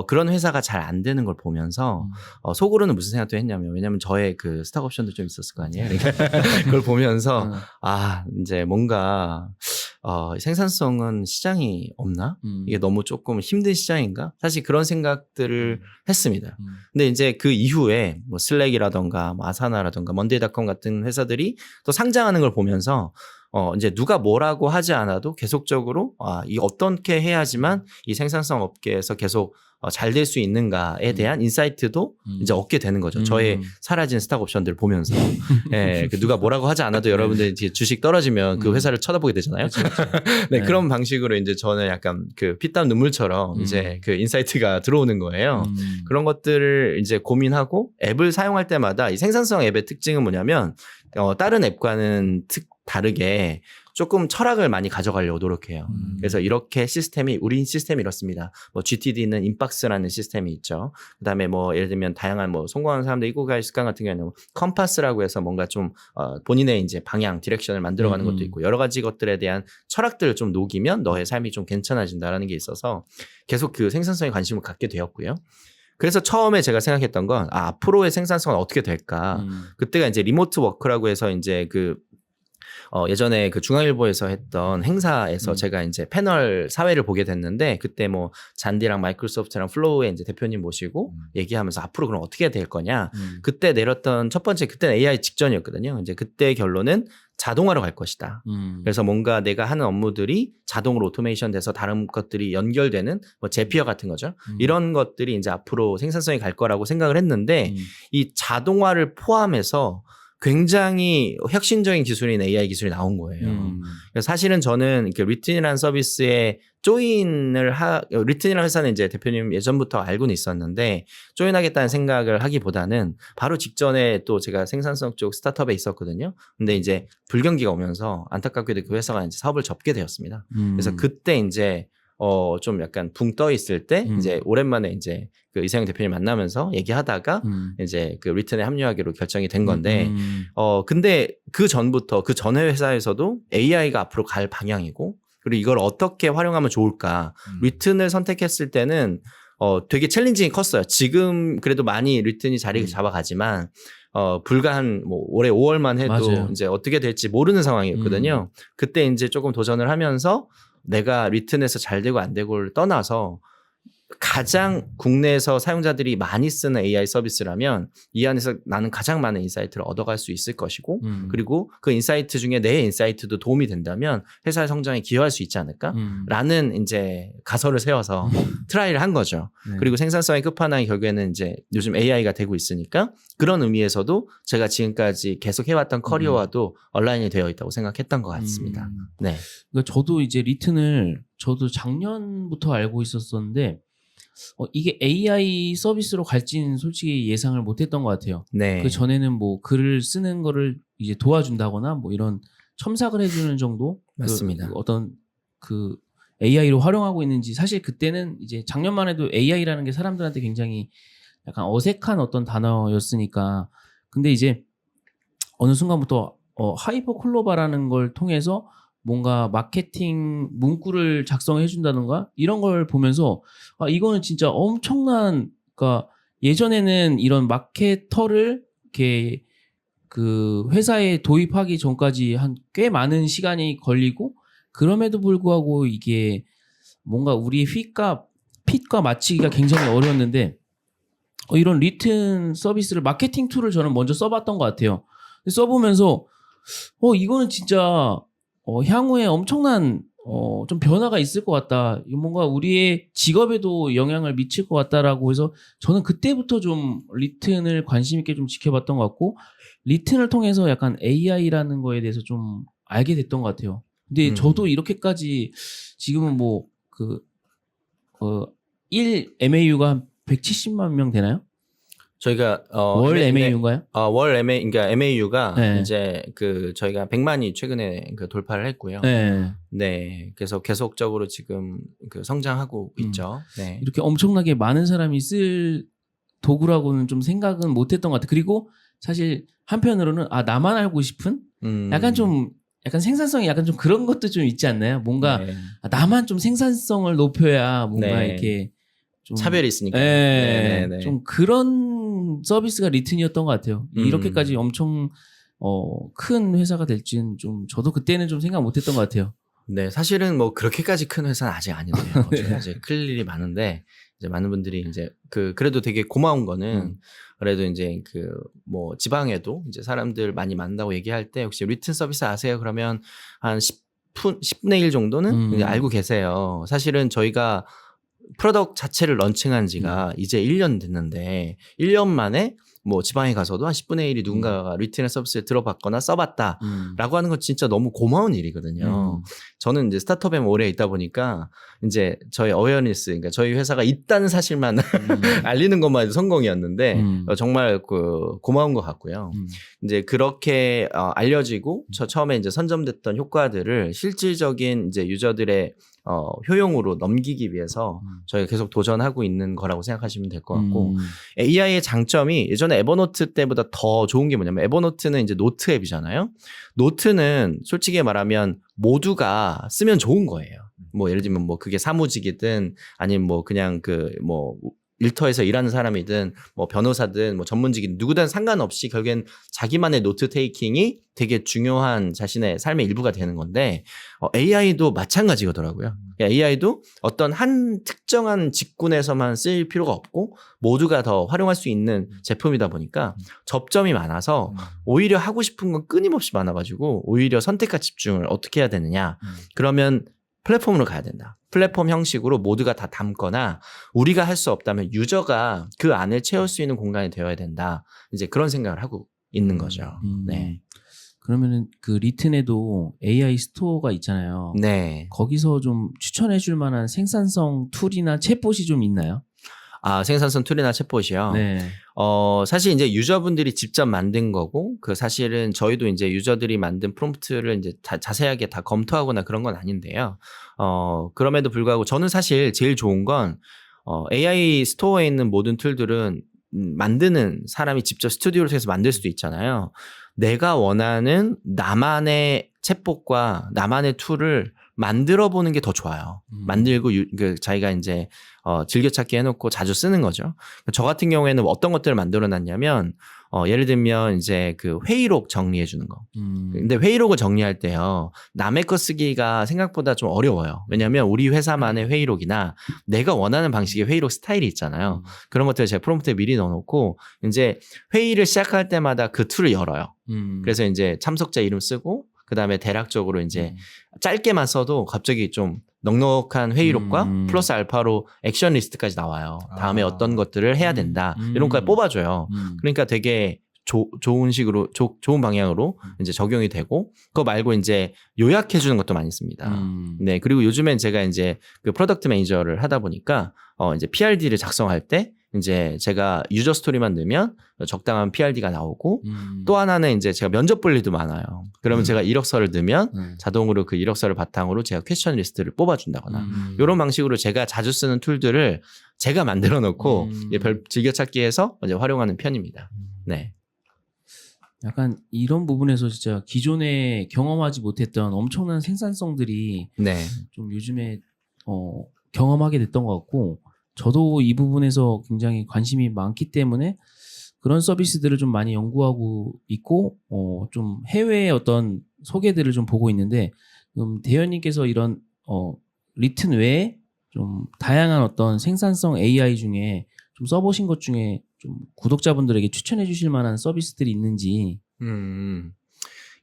Speaker 1: 그런 회사가 잘 안 되는 걸 보면서 속으로는 무슨 생각도 했냐면 왜냐면 저의 그 스탁 옵션도 좀 있었을 거 아니에요. 그걸 보면서 이제 뭔가 생산성은 시장이 없나? 이게 너무 조금 힘든 시장인가? 사실 그런 생각들을 했습니다. 근데 이제 그 이후에 뭐 슬랙이라던가 뭐 아사나라던가 먼데이닷컴 같은 회사들이 또 상장하는 걸 보면서 이제 누가 뭐라고 하지 않아도 계속적으로 이 어떻게 해야지만 이 생산성 업계에서 계속 잘 될 수 있는가에 대한 인사이트도 이제 얻게 되는 거죠. 저의 사라진 스탁 옵션들 보면서. 예, 그 누가 뭐라고 하지 않아도 여러분들이 주식 떨어지면 그 회사를 쳐다보게 되잖아요. 네, 그런 방식으로 이제 저는 약간 그 피땀 눈물처럼 이제 그 인사이트가 들어오는 거예요. 그런 것들을 이제 고민하고 앱을 사용할 때마다 이 생산성 앱의 특징은 뭐냐면 다른 앱과는 다르게 조금 철학을 많이 가져가려고 노력해요. 그래서 이렇게 우리 시스템이 이렇습니다. 뭐 GTD는 인박스라는 시스템이 있죠. 그다음에 뭐 예를 들면 다양한 뭐 성공하는 사람들 이코가이 습관 같은 경우에는 뭐 컴파스라고 해서 뭔가 좀 본인의 이제 방향, 디렉션을 만들어가는 것도 있고 여러 가지 것들에 대한 철학들을 좀 녹이면 너의 삶이 좀 괜찮아진다라는 게 있어서 계속 그 생산성에 관심을 갖게 되었고요. 그래서 처음에 제가 생각했던 건 앞으로의 생산성은 어떻게 될까? 그때가 이제 리모트 워크라고 해서 이제 예전에 그 중앙일보에서 했던 행사에서 제가 이제 패널 사회를 보게 됐는데 그때 뭐 잔디랑 마이크로소프트랑 플로우의 이제 대표님 모시고 얘기하면서 앞으로 그럼 어떻게 될 거냐. 그때 내렸던 첫 번째 그때는 AI 직전이었거든요. 이제 그때 결론은 자동화로 갈 것이다. 그래서 뭔가 내가 하는 업무들이 자동으로 오토메이션 돼서 다른 것들이 연결되는 뭐 제피어 같은 거죠. 이런 것들이 이제 앞으로 생산성이 갈 거라고 생각을 했는데 이 자동화를 포함해서 굉장히 혁신적인 기술인 AI 기술이 나온 거예요. 그래서 사실은 저는 이렇게 리튼이라는 서비스에 리튼이라는 회사는 이제 대표님 예전부터 알고는 있었는데 조인하겠다는 생각을 하기보다는 바로 직전에 또 제가 생산성 쪽 스타트업에 있었거든요. 근데 이제 불경기가 오면서 안타깝게도 그 회사가 이제 사업을 접게 되었습니다. 그래서 그때 이제 좀 약간 붕 떠 있을 때 이제 오랜만에 이제 그 이상형 대표님 만나면서 얘기하다가 이제 그 리튼에 합류하기로 결정이 된 건데 근데 그 전부터 그 전에 회사에서도 AI가 앞으로 갈 방향이고 그리고 이걸 어떻게 활용하면 좋을까 리튼을 선택했을 때는 되게 챌린징이 컸어요. 지금 그래도 많이 리튼이 자리 잡아가지만 불과 한 뭐 올해 5월만 해도
Speaker 2: 맞아요.
Speaker 1: 이제 어떻게 될지 모르는 상황이었거든요. 그때 이제 조금 도전을 하면서 내가 리튼에서 잘 되고 안 되고를 떠나서 가장 국내에서 사용자들이 많이 쓰는 AI 서비스라면 이 안에서 나는 가장 많은 인사이트를 얻어갈 수 있을 것이고 그리고 그 인사이트 중에 내 인사이트도 도움이 된다면 회사의 성장에 기여할 수 있지 않을까? 라는 이제 가설을 세워서 트라이를 한 거죠.
Speaker 2: 네.
Speaker 1: 그리고 생산성의 끝판왕이 결국에는 이제 요즘 AI가 되고 있으니까 그런 의미에서도 제가 지금까지 계속 해왔던 커리어와도 얼라인이 되어 있다고 생각했던 것 같습니다. 네.
Speaker 2: 그러니까 저도 이제 리튼을 저도 작년부터 알고 있었었는데 이게 AI 서비스로 갈지는 솔직히 예상을 못했던 것 같아요.
Speaker 1: 네.
Speaker 2: 그 전에는 뭐 글을 쓰는 거를 이제 도와준다거나 뭐 이런 첨삭을 해주는 정도
Speaker 1: 맞습니다.
Speaker 2: 그 어떤 그 AI로 활용하고 있는지 사실 그때는 이제 작년만 해도 AI라는 게 사람들한테 굉장히 약간 어색한 어떤 단어였으니까 근데 이제 어느 순간부터 하이퍼 콜로바라는 걸 통해서 뭔가 마케팅 문구를 작성해 준다던가 이런 걸 보면서 이거는 진짜 엄청난 그러니까 예전에는 이런 마케터를 이렇게 그 회사에 도입하기 전까지 한 꽤 많은 시간이 걸리고 그럼에도 불구하고 이게 뭔가 우리의 핏과 맞추기가 굉장히 어려웠는데 이런 리튼 서비스를 마케팅 툴을 저는 먼저 써봤던 것 같아요. 써보면서 이거는 진짜 향후에 엄청난 좀 변화가 있을 것 같다. 뭔가 우리의 직업에도 영향을 미칠 것 같다라고 해서 저는 그때부터 좀 리튼을 관심 있게 좀 지켜봤던 것 같고 리튼을 통해서 약간 AI라는 거에 대해서 좀 알게 됐던 것 같아요. 근데 저도 이렇게까지 지금은 뭐 1 MAU가 한 170만 명 되나요?
Speaker 1: 저희가
Speaker 2: 월 MAU인가요?
Speaker 1: 월 그러니까 MAU가
Speaker 2: 네.
Speaker 1: 이제 저희가 100만이 최근에 돌파를 했고요.
Speaker 2: 네.
Speaker 1: 네, 그래서 계속적으로 지금 성장하고 있죠. 네.
Speaker 2: 이렇게 엄청나게 많은 사람이 쓸 도구라고는 좀 생각은 못했던 것 같아요. 그리고 사실 한편으로는 나만 알고 싶은 약간 생산성이 약간 좀 그런 것도 좀 있지 않나요? 뭔가
Speaker 1: 네.
Speaker 2: 나만 좀 생산성을 높여야 뭔가
Speaker 1: 네.
Speaker 2: 이렇게 좀
Speaker 1: 차별이 있으니까.
Speaker 2: 네.
Speaker 1: 네.
Speaker 2: 좀 그런 서비스가 리튼이었던 것 같아요. 이렇게까지 엄청 큰 회사가 될지는 좀 저도 그때는 좀 생각 못했던 것 같아요.
Speaker 1: 네, 사실은 뭐 그렇게까지 큰 회사는 아직 아닌데요.
Speaker 2: 네.
Speaker 1: 저희가 이제 클 일이 많은데 이제 많은 분들이 이제 그래도 되게 고마운 거는 그래도 이제 뭐 지방에도 이제 사람들 많이 만나고 얘기할 때 혹시 리튼 서비스 아세요? 그러면 한 10분의 1 정도는 이제 알고 계세요. 사실은 저희가 프로덕트 자체를 런칭한 지가 이제 1년 됐는데 1년 만에 뭐 지방에 가서도 한 10분의 1이 누군가가 리튼의 서비스를 들어봤거나 써봤다라고 하는 건 진짜 너무 고마운 일이거든요. 저는 이제 스타트업에 오래 있다 보니까 이제 저희 어웨어니스, 그러니까 저희 회사가 있다는 사실만 알리는 것만 해도 성공이었는데 정말 그 고마운 것 같고요. 이제 그렇게 알려지고 처음에 이제 선점됐던 효과들을 실질적인 이제 유저들의 효용으로 넘기기 위해서 저희가 계속 도전하고 있는 거라고 생각하시면 될 것 같고 AI의 장점이 예전에 에버노트 때보다 더 좋은 게 뭐냐면 에버노트는 이제 노트 앱이잖아요. 노트는 솔직히 말하면 모두가 쓰면 좋은 거예요. 뭐 예를 들면 뭐 그게 사무직이든 아니면 뭐 그냥 그 뭐 일터에서 일하는 사람이든 뭐 변호사든 뭐 전문직이든 누구든 상관없이 결국엔 자기만의 노트 테이킹이 되게 중요한 자신의 삶의 일부가 되는 건데 AI도 마찬가지더라고요. AI도 어떤 한 특정한 직군에서만 쓸 필요가 없고 모두가 더 활용할 수 있는 제품이다 보니까 접점이 많아서 오히려 하고 싶은 건 끊임없이 많아가지고 오히려 선택과 집중을 어떻게 해야 되느냐. 그러면 플랫폼으로 가야 된다. 플랫폼 형식으로 모두가 다 담거나 우리가 할 수 없다면 유저가 그 안을 채울 수 있는 공간이 되어야 된다. 이제 그런 생각을 하고 있는 거죠. 네.
Speaker 2: 그러면은 그 리튼에도 AI 스토어가 있잖아요.
Speaker 1: 네.
Speaker 2: 거기서 좀 추천해 줄 만한 생산성 툴이나 챗봇이 좀 있나요?
Speaker 1: 생산성 툴이나 챗봇이요.
Speaker 2: 네.
Speaker 1: 사실 이제 유저분들이 직접 만든 거고, 그 사실은 저희도 이제 유저들이 만든 프롬프트를 이제 자세하게 다 검토하거나 그런 건 아닌데요. 그럼에도 불구하고 저는 사실 제일 좋은 건, AI 스토어에 있는 모든 툴들은 만드는 사람이 직접 스튜디오를 통해서 만들 수도 있잖아요. 내가 원하는 나만의 챗봇과 나만의 툴을 만들어 보는 게 더 좋아요. 만들고 자기가 이제 즐겨찾기 해놓고 자주 쓰는 거죠. 저 같은 경우에는 어떤 것들을 만들어 놨냐면 예를 들면 이제 그 회의록 정리해 주는 거. 근데 회의록을 정리할 때요. 남의 거 쓰기가 생각보다 좀 어려워요. 왜냐하면 우리 회사만의 회의록이나 내가 원하는 방식의 회의록 스타일이 있잖아요. 그런 것들을 제가 프롬프트에 미리 넣어놓고 이제 회의를 시작할 때마다 그 툴을 열어요. 그래서 이제 참석자 이름 쓰고 그다음에 대략적으로 이제 짧게만 써도 갑자기 좀 넉넉한 회의록과 플러스 알파로 액션 리스트까지 나와요. 다음에 어떤 것들을 해야 된다. 이런 거까지 뽑아줘요. 그러니까 되게 좋은 식으로 좋은 방향으로 이제 적용이 되고 그거 말고 이제 요약해 주는 것도 많이 씁니다. 네. 그리고 요즘엔 제가 이제 그 프로덕트 매니저를 하다 보니까 이제 PRD를 작성할 때 이제 제가 유저 스토리만 넣으면 적당한 PRD가 나오고 또 하나는 이제 제가 면접 볼 일도 많아요. 그러면 제가 이력서를 넣으면 자동으로 그 이력서를 바탕으로 제가 퀘스천 리스트를 뽑아준다거나 이런 방식으로 제가 자주 쓰는 툴들을 제가 만들어 놓고 즐겨찾기해서 이제 활용하는 편입니다. 네.
Speaker 2: 약간 이런 부분에서 진짜 기존에 경험하지 못했던 엄청난 생산성들이
Speaker 1: 네.
Speaker 2: 좀 요즘에 경험하게 됐던 것 같고 저도 이 부분에서 굉장히 관심이 많기 때문에 그런 서비스들을 좀 많이 연구하고 있고 좀 해외의 어떤 소개들을 좀 보고 있는데 대현님께서 이런 리튼 외에 좀 다양한 어떤 생산성 AI 중에 좀 써보신 것 중에 좀 구독자분들에게 추천해 주실 만한 서비스들이 있는지.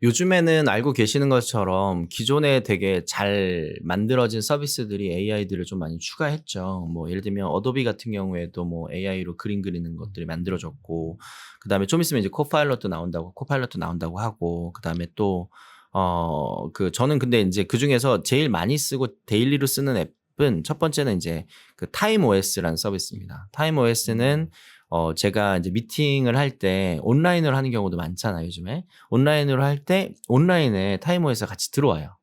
Speaker 1: 요즘에는 알고 계시는 것처럼 기존에 되게 잘 만들어진 서비스들이 AI들을 좀 많이 추가했죠. 뭐 예를 들면 어도비 같은 경우에도 뭐 AI로 그림 그리는 것들이 만들어졌고, 그 다음에 좀 있으면 이제 코파일럿도 나온다고 하고, 그 다음에 또 저는 근데 이제 그 중에서 제일 많이 쓰고 데일리로 쓰는 앱은 첫 번째는 이제 그 타임OS라는 서비스입니다. 타임OS는 제가 이제 미팅을 할 때 온라인으로 하는 경우도 많잖아요, 요즘에. 온라인으로 할 때 온라인에 타임OS가 같이 들어와요.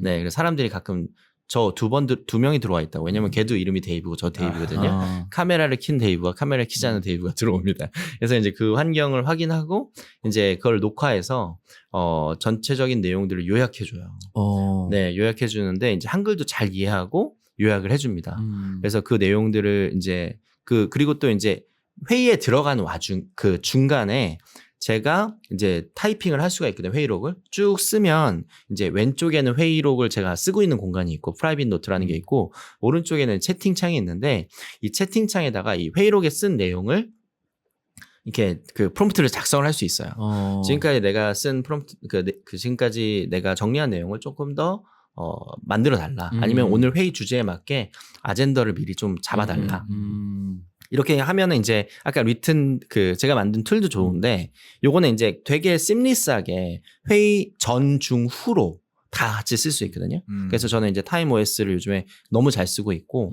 Speaker 1: 네, 그래서 사람들이 가끔 저 두 명이 들어와 있다고. 왜냐면 걔도 이름이 데이브고 저 데이브거든요. 카메라를 킨 데이브와 카메라를 키지 않은 데이브가 들어옵니다. 그래서 이제 그 환경을 확인하고 이제 그걸 녹화해서 전체적인 내용들을 요약해줘요. 네, 요약해주는데 이제 한글도 잘 이해하고 요약을 해줍니다. 그래서 그 내용들을 이제 그리고 또 이제 회의에 들어가는 그 중간에 제가 이제 타이핑을 할 수가 있거든요. 회의록을 쭉 쓰면 이제 왼쪽에는 회의록을 제가 쓰고 있는 공간이 있고 프라이빗 노트라는 게 있고 오른쪽에는 채팅창이 있는데 이 채팅창에다가 이 회의록에 쓴 내용을 이렇게 그 프롬프트를 작성을 할 수 있어요. 지금까지 내가 쓴 프롬프트 지금까지 내가 정리한 내용을 조금 더 만들어 달라. 아니면 오늘 회의 주제에 맞게 아젠더를 미리 좀 잡아 달라. 이렇게 하면은 이제 아까 리튼 제가 만든 툴도 좋은데 요거는 이제 되게 심리스하게 회의 전, 중, 후로 다 같이 쓸 수 있거든요. 그래서 저는 이제 타임 OS를 요즘에 너무 잘 쓰고 있고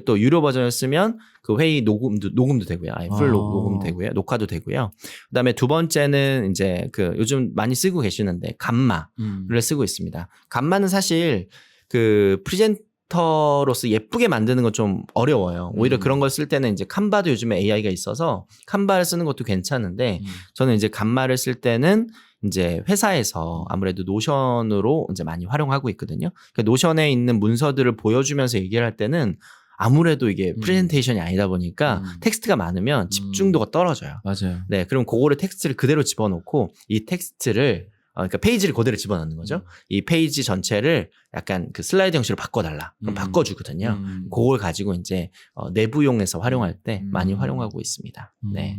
Speaker 1: 또 유료 버전을 쓰면 그 회의 녹음도 되고요. 아예 풀 녹음도 되고요. 녹화도 되고요. 그다음에 두 번째는 이제 요즘 많이 쓰고 계시는데 감마를 쓰고 있습니다. 감마는 사실 프리젠터로서 예쁘게 만드는 건 좀 어려워요. 오히려 그런 걸 쓸 때는 이제 칸바도 요즘에 AI가 있어서 칸바를 쓰는 것도 괜찮은데 저는 이제 감마를 쓸 때는 이제 회사에서 아무래도 노션으로 이제 많이 활용하고 있거든요. 그러니까 노션에 있는 문서들을 보여주면서 얘기를 할 때는 아무래도 이게 프레젠테이션이 아니다 보니까 텍스트가 많으면 집중도가 떨어져요.
Speaker 2: 맞아요.
Speaker 1: 네, 그럼 그거를 텍스트를 그대로 집어넣고 이 텍스트를 그러니까 페이지를 그대로 집어넣는 거죠. 이 페이지 전체를 약간 슬라이드 형식으로 바꿔달라. 그럼 바꿔주거든요. 그걸 가지고 이제 내부용에서 활용할 때 많이 활용하고 있습니다. 네.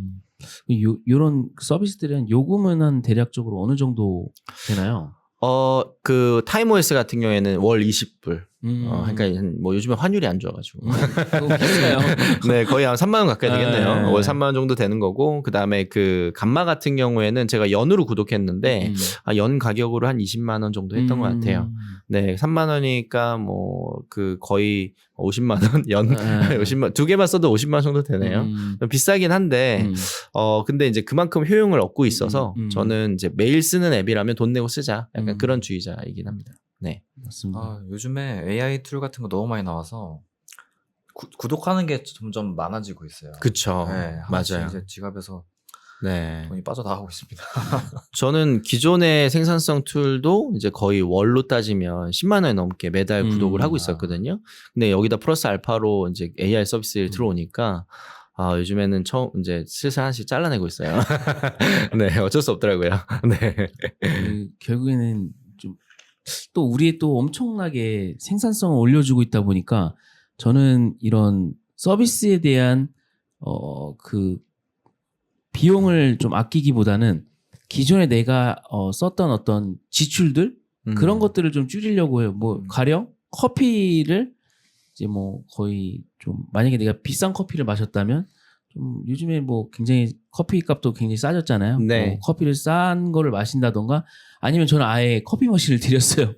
Speaker 2: 요런 서비스들은 요금은 한 대략적으로 어느 정도 되나요?
Speaker 1: 타임OS 같은 경우에는 월 20불. 그러니까 뭐 요즘에 환율이 안 좋아가지고.
Speaker 2: 그거 비싸요.
Speaker 1: 네, 거의 한 3만 원 가까이 되겠네요.
Speaker 2: 네.
Speaker 1: 월 3만 원 정도 되는 거고, 그 다음에 감마 같은 경우에는 제가 연으로 구독했는데, 연 가격으로 한 20만 원 정도 했던 것 같아요. 네, 3만 원이니까 거의 50만 원, 연 50만, 두 개만 써도 50만 원 정도 되네요. 비싸긴 한데, 근데 이제 그만큼 효용을 얻고 있어서 저는 이제 매일 쓰는 앱이라면 돈 내고 쓰자. 약간 그런 주의자이긴 합니다. 네.
Speaker 2: 맞습니다.
Speaker 3: 요즘에 AI 툴 같은 거 너무 많이 나와서 구독하는 게 점점 많아지고 있어요.
Speaker 1: 그쵸.
Speaker 3: 네,
Speaker 1: 맞아요.
Speaker 3: 이제 지갑에서
Speaker 1: 네.
Speaker 3: 돈이 빠져나가고 있습니다.
Speaker 1: 저는 기존의 생산성 툴도 이제 거의 월로 따지면 10만 원이 넘게 매달 구독을 하고 있었거든요. 근데 여기다 플러스 알파로 이제 AI 서비스를 들어오니까 요즘에는 이제 슬슬 하나씩 잘라내고 있어요. 네, 어쩔 수 없더라고요. 네.
Speaker 2: 결국에는 좀 또 우리의 또 엄청나게 생산성을 올려주고 있다 보니까 저는 이런 서비스에 대한 비용을 좀 아끼기보다는 기존에 내가 썼던 어떤 지출들 그런 것들을 좀 줄이려고 해요. 뭐 가령 커피를 이제 뭐 거의 좀 만약에 내가 비싼 커피를 마셨다면 좀 요즘에 뭐 굉장히 커피 값도 굉장히 싸졌잖아요.
Speaker 1: 네.
Speaker 2: 뭐 커피를 싼 거를 마신다던가 아니면 저는 아예 커피 머신을 드렸어요.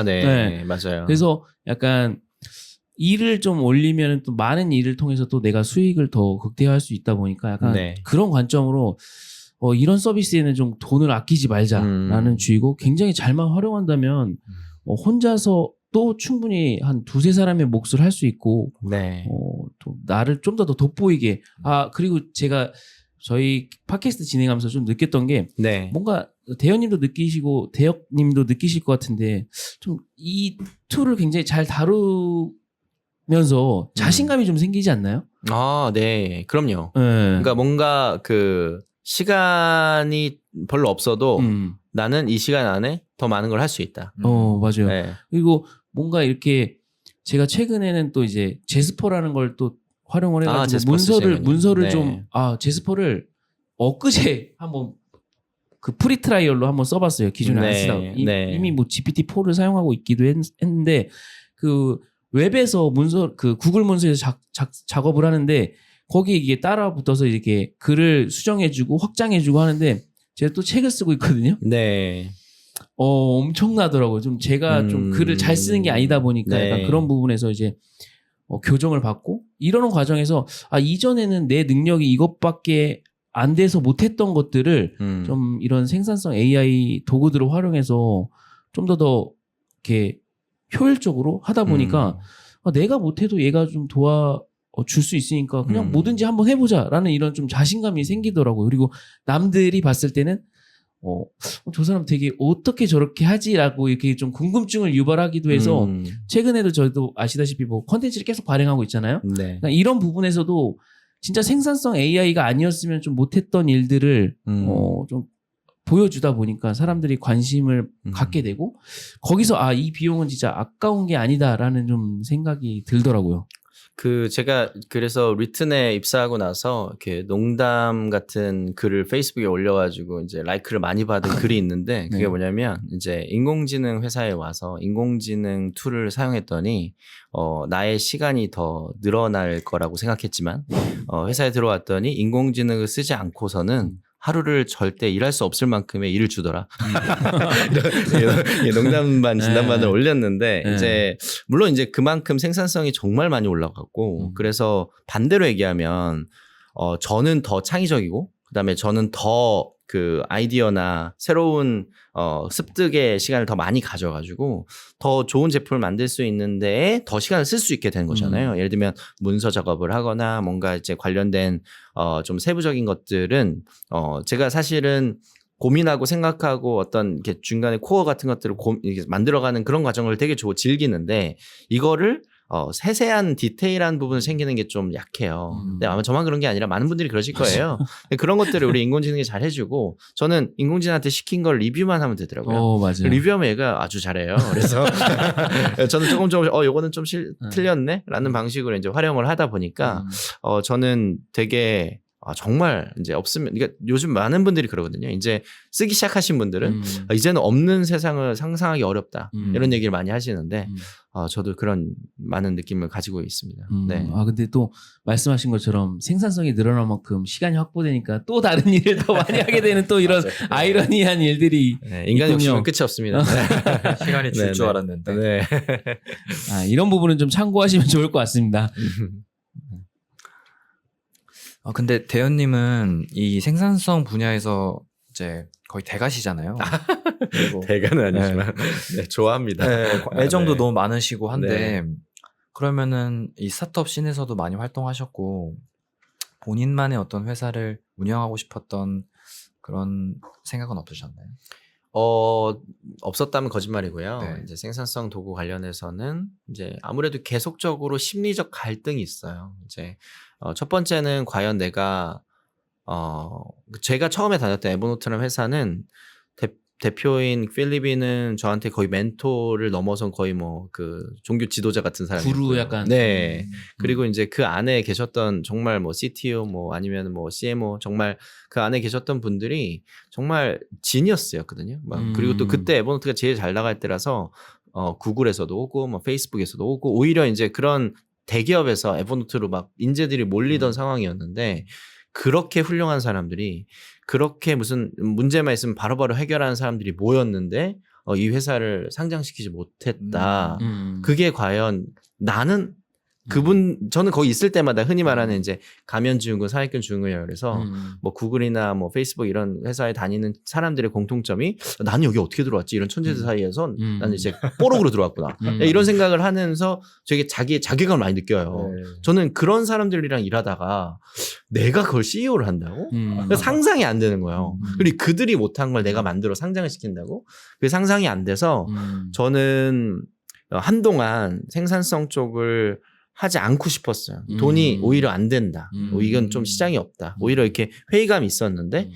Speaker 1: 네.
Speaker 2: 네.
Speaker 1: 맞아요.
Speaker 2: 그래서 약간 일을 좀 올리면 또 많은 일을 통해서 또 내가 수익을 더 극대화할 수 있다 보니까 약간
Speaker 1: 네.
Speaker 2: 그런 관점으로 이런 서비스에는 좀 돈을 아끼지 말자라는 주의고 굉장히 잘만 활용한다면 혼자서 또 충분히 한 두세 사람의 몫을 할 수 있고
Speaker 1: 네.
Speaker 2: 또 나를 좀 더 돋보이게 그리고 제가 저희 팟캐스트 진행하면서 좀 느꼈던 게
Speaker 1: 네.
Speaker 2: 뭔가 대현님도 느끼시고 대혁님도 느끼실 것 같은데 좀 이 툴을 굉장히 잘 다루면서 자신감이 좀 생기지 않나요?
Speaker 1: 네. 그럼요.
Speaker 2: 네.
Speaker 1: 그러니까 뭔가 시간이 별로 없어도 나는 이 시간 안에 더 많은 걸 할 수 있다.
Speaker 2: 맞아요.
Speaker 1: 네.
Speaker 2: 그리고 뭔가 이렇게 제가 최근에는 또 이제 제스퍼라는 걸 또 활용을 해가지고
Speaker 1: 제스퍼
Speaker 2: 문서를
Speaker 1: 네.
Speaker 2: 좀 제스퍼를 엊그제 한번 프리 트라이얼로 한번 써봤어요. 기존에 안 쓰다가 이미 뭐 GPT-4를 사용하고 있기도 했는데 웹에서 구글 문서에서 작업을 하는데 거기에 이게 따라 붙어서 이렇게 글을 수정해주고 확장해주고 하는데 제가 또 책을 쓰고 있거든요.
Speaker 1: 네.
Speaker 2: 엄청나더라고요. 좀 제가 좀 글을 잘 쓰는 게 아니다 보니까
Speaker 1: 네.
Speaker 2: 약간 그런 부분에서 이제 교정을 받고 이러는 과정에서 이전에는 내 능력이 이것밖에 안 돼서 못했던 것들을 좀 이런 생산성 AI 도구들을 활용해서 좀 더 이렇게 효율적으로 하다 보니까 내가 못해도 얘가 좀 도와줄 수 있으니까 그냥 뭐든지 한번 해보자라는 이런 좀 자신감이 생기더라고요. 그리고 남들이 봤을 때는 저 사람 되게 어떻게 저렇게 하지라고 이렇게 좀 궁금증을 유발하기도 해서 최근에도 저희도 아시다시피 뭐 컨텐츠를 계속 발행하고 있잖아요.
Speaker 1: 네.
Speaker 2: 그러니까 이런 부분에서도 진짜 생산성 AI가 아니었으면 좀 못했던 일들을 좀 보여주다 보니까 사람들이 관심을 갖게 되고 거기서 이 비용은 진짜 아까운 게 아니다라는 좀 생각이 들더라고요.
Speaker 1: 제가 그래서 리튼에 입사하고 나서 이렇게 농담 같은 글을 페이스북에 올려가지고 이제 라이크를 많이 받은 글이 있는데 그게
Speaker 2: 네.
Speaker 1: 뭐냐면 이제 인공지능 회사에 와서 인공지능 툴을 사용했더니 나의 시간이 더 늘어날 거라고 생각했지만 회사에 들어왔더니 인공지능을 쓰지 않고서는 하루를 절대 일할 수 없을 만큼의 일을 주더라. 이런 농담 반 진담반을
Speaker 2: 네.
Speaker 1: 올렸는데
Speaker 2: 네.
Speaker 1: 이제 물론 이제 그만큼 생산성이 정말 많이 올라갔고 그래서 반대로 얘기하면 저는 더 창의적이고 그다음에 저는 더 그 아이디어나 새로운 습득의 시간을 더 많이 가져가지고 더 좋은 제품을 만들 수 있는 데에 더 시간을 쓸 수 있게 되는 거잖아요. 예를 들면 문서 작업을 하거나 뭔가 이제 관련된 좀 세부적인 것들은 제가 사실은 고민하고 생각하고 어떤 이렇게 중간에 코어 같은 것들을 이렇게 만들어가는 그런 과정을 되게 즐기는데 이거를 세세한 디테일한 부분을 챙기는 게 좀 약해요. 근데 아마 저만 그런 게 아니라 많은 분들이 그러실 거예요. 그런 것들을 우리 인공지능이 잘 해주고 저는 인공지능한테 시킨 걸 리뷰만 하면 되더라고요.
Speaker 2: 맞아요.
Speaker 1: 리뷰하면 얘가 아주 잘해요. 그래서 저는 조금 요거는 좀 틀렸네? 라는 방식으로 이제 활용을 하다 보니까 저는 되게 정말 이제 없으면 그러니까 요즘 많은 분들이 그러거든요. 이제 쓰기 시작하신 분들은 이제는 없는 세상을 상상하기 어렵다. 이런 얘기를 많이 하시는데 저도 그런 많은 느낌을 가지고 있습니다. 네.
Speaker 2: 근데 또 말씀하신 것처럼 생산성이 늘어날 만큼 시간이 확보되니까 또 다른 일을 더 많이 하게 되는 또 이런 아이러니한 일들이
Speaker 1: 네, 인간 욕심은 끝이 없습니다.
Speaker 3: 시간이 줄 줄 알았는데.
Speaker 1: 네.
Speaker 2: 이런 부분은 좀 참고하시면 좋을 것 같습니다.
Speaker 3: 근데 대현님은 이 생산성 분야에서 이제 거의 대가시잖아요. 그리고
Speaker 1: 대가는 아니지만 네, 좋아합니다.
Speaker 3: 네, 애정도
Speaker 1: 네.
Speaker 3: 너무 많으시고 한데 그러면은 이 스타트업 씬에서도 많이 활동하셨고 본인만의 어떤 회사를 운영하고 싶었던 그런 생각은 없으셨나요?
Speaker 1: 없었다면 거짓말이고요.
Speaker 3: 네.
Speaker 1: 이제 생산성 도구 관련해서는 이제 아무래도 계속적으로 심리적 갈등이 있어요. 이제 첫 번째는 과연 내가 제가 처음에 다녔던 에버노트라는 회사는 대표인 필립이는 저한테 거의 멘토를 넘어선 거의 뭐 그 종교 지도자 같은 사람이었고요.
Speaker 2: 구루 약간.
Speaker 1: 네. 그리고 이제 그 안에 계셨던 정말 뭐 CTO 뭐 아니면 뭐 CMO 정말 그 안에 계셨던 분들이 정말 지니어스였거든요. 그리고 또 그때 에버노트가 제일 잘 나갈 때라서 구글에서도 오고 뭐 페이스북에서도 오고 오히려 이제 그런 대기업에서 에버노트로 막 인재들이 몰리던 상황이었는데 그렇게 훌륭한 사람들이 그렇게 무슨 문제만 있으면 바로바로 해결하는 사람들이 모였는데 이 회사를 상장시키지 못했다. 그게 과연 나는 저는 거기 있을 때마다 흔히 말하는 이제 가면지원금, 사회권지원금이라고 그래서 뭐 구글이나 뭐 페이스북 이런 회사에 다니는 사람들의 공통점이 나는 여기 어떻게 들어왔지? 이런 천재들 사이에서 나는 이제 뽀록으로 들어왔구나. 이런 생각을 하면서 되게 자괴감을 많이 느껴요.
Speaker 3: 네.
Speaker 1: 저는 그런 사람들이랑 일하다가 내가 그걸 CEO를 한다고? 그러니까 상상이 안 되는 거예요. 그리고 그들이 못한 걸 내가 만들어 상장을 시킨다고? 그게 상상이 안 돼서 저는 한동안 생산성 쪽을 하지 않고 싶었어요. 돈이 오히려 안 된다. 이건 좀 시장이 없다. 오히려 이렇게 회의감이 있었는데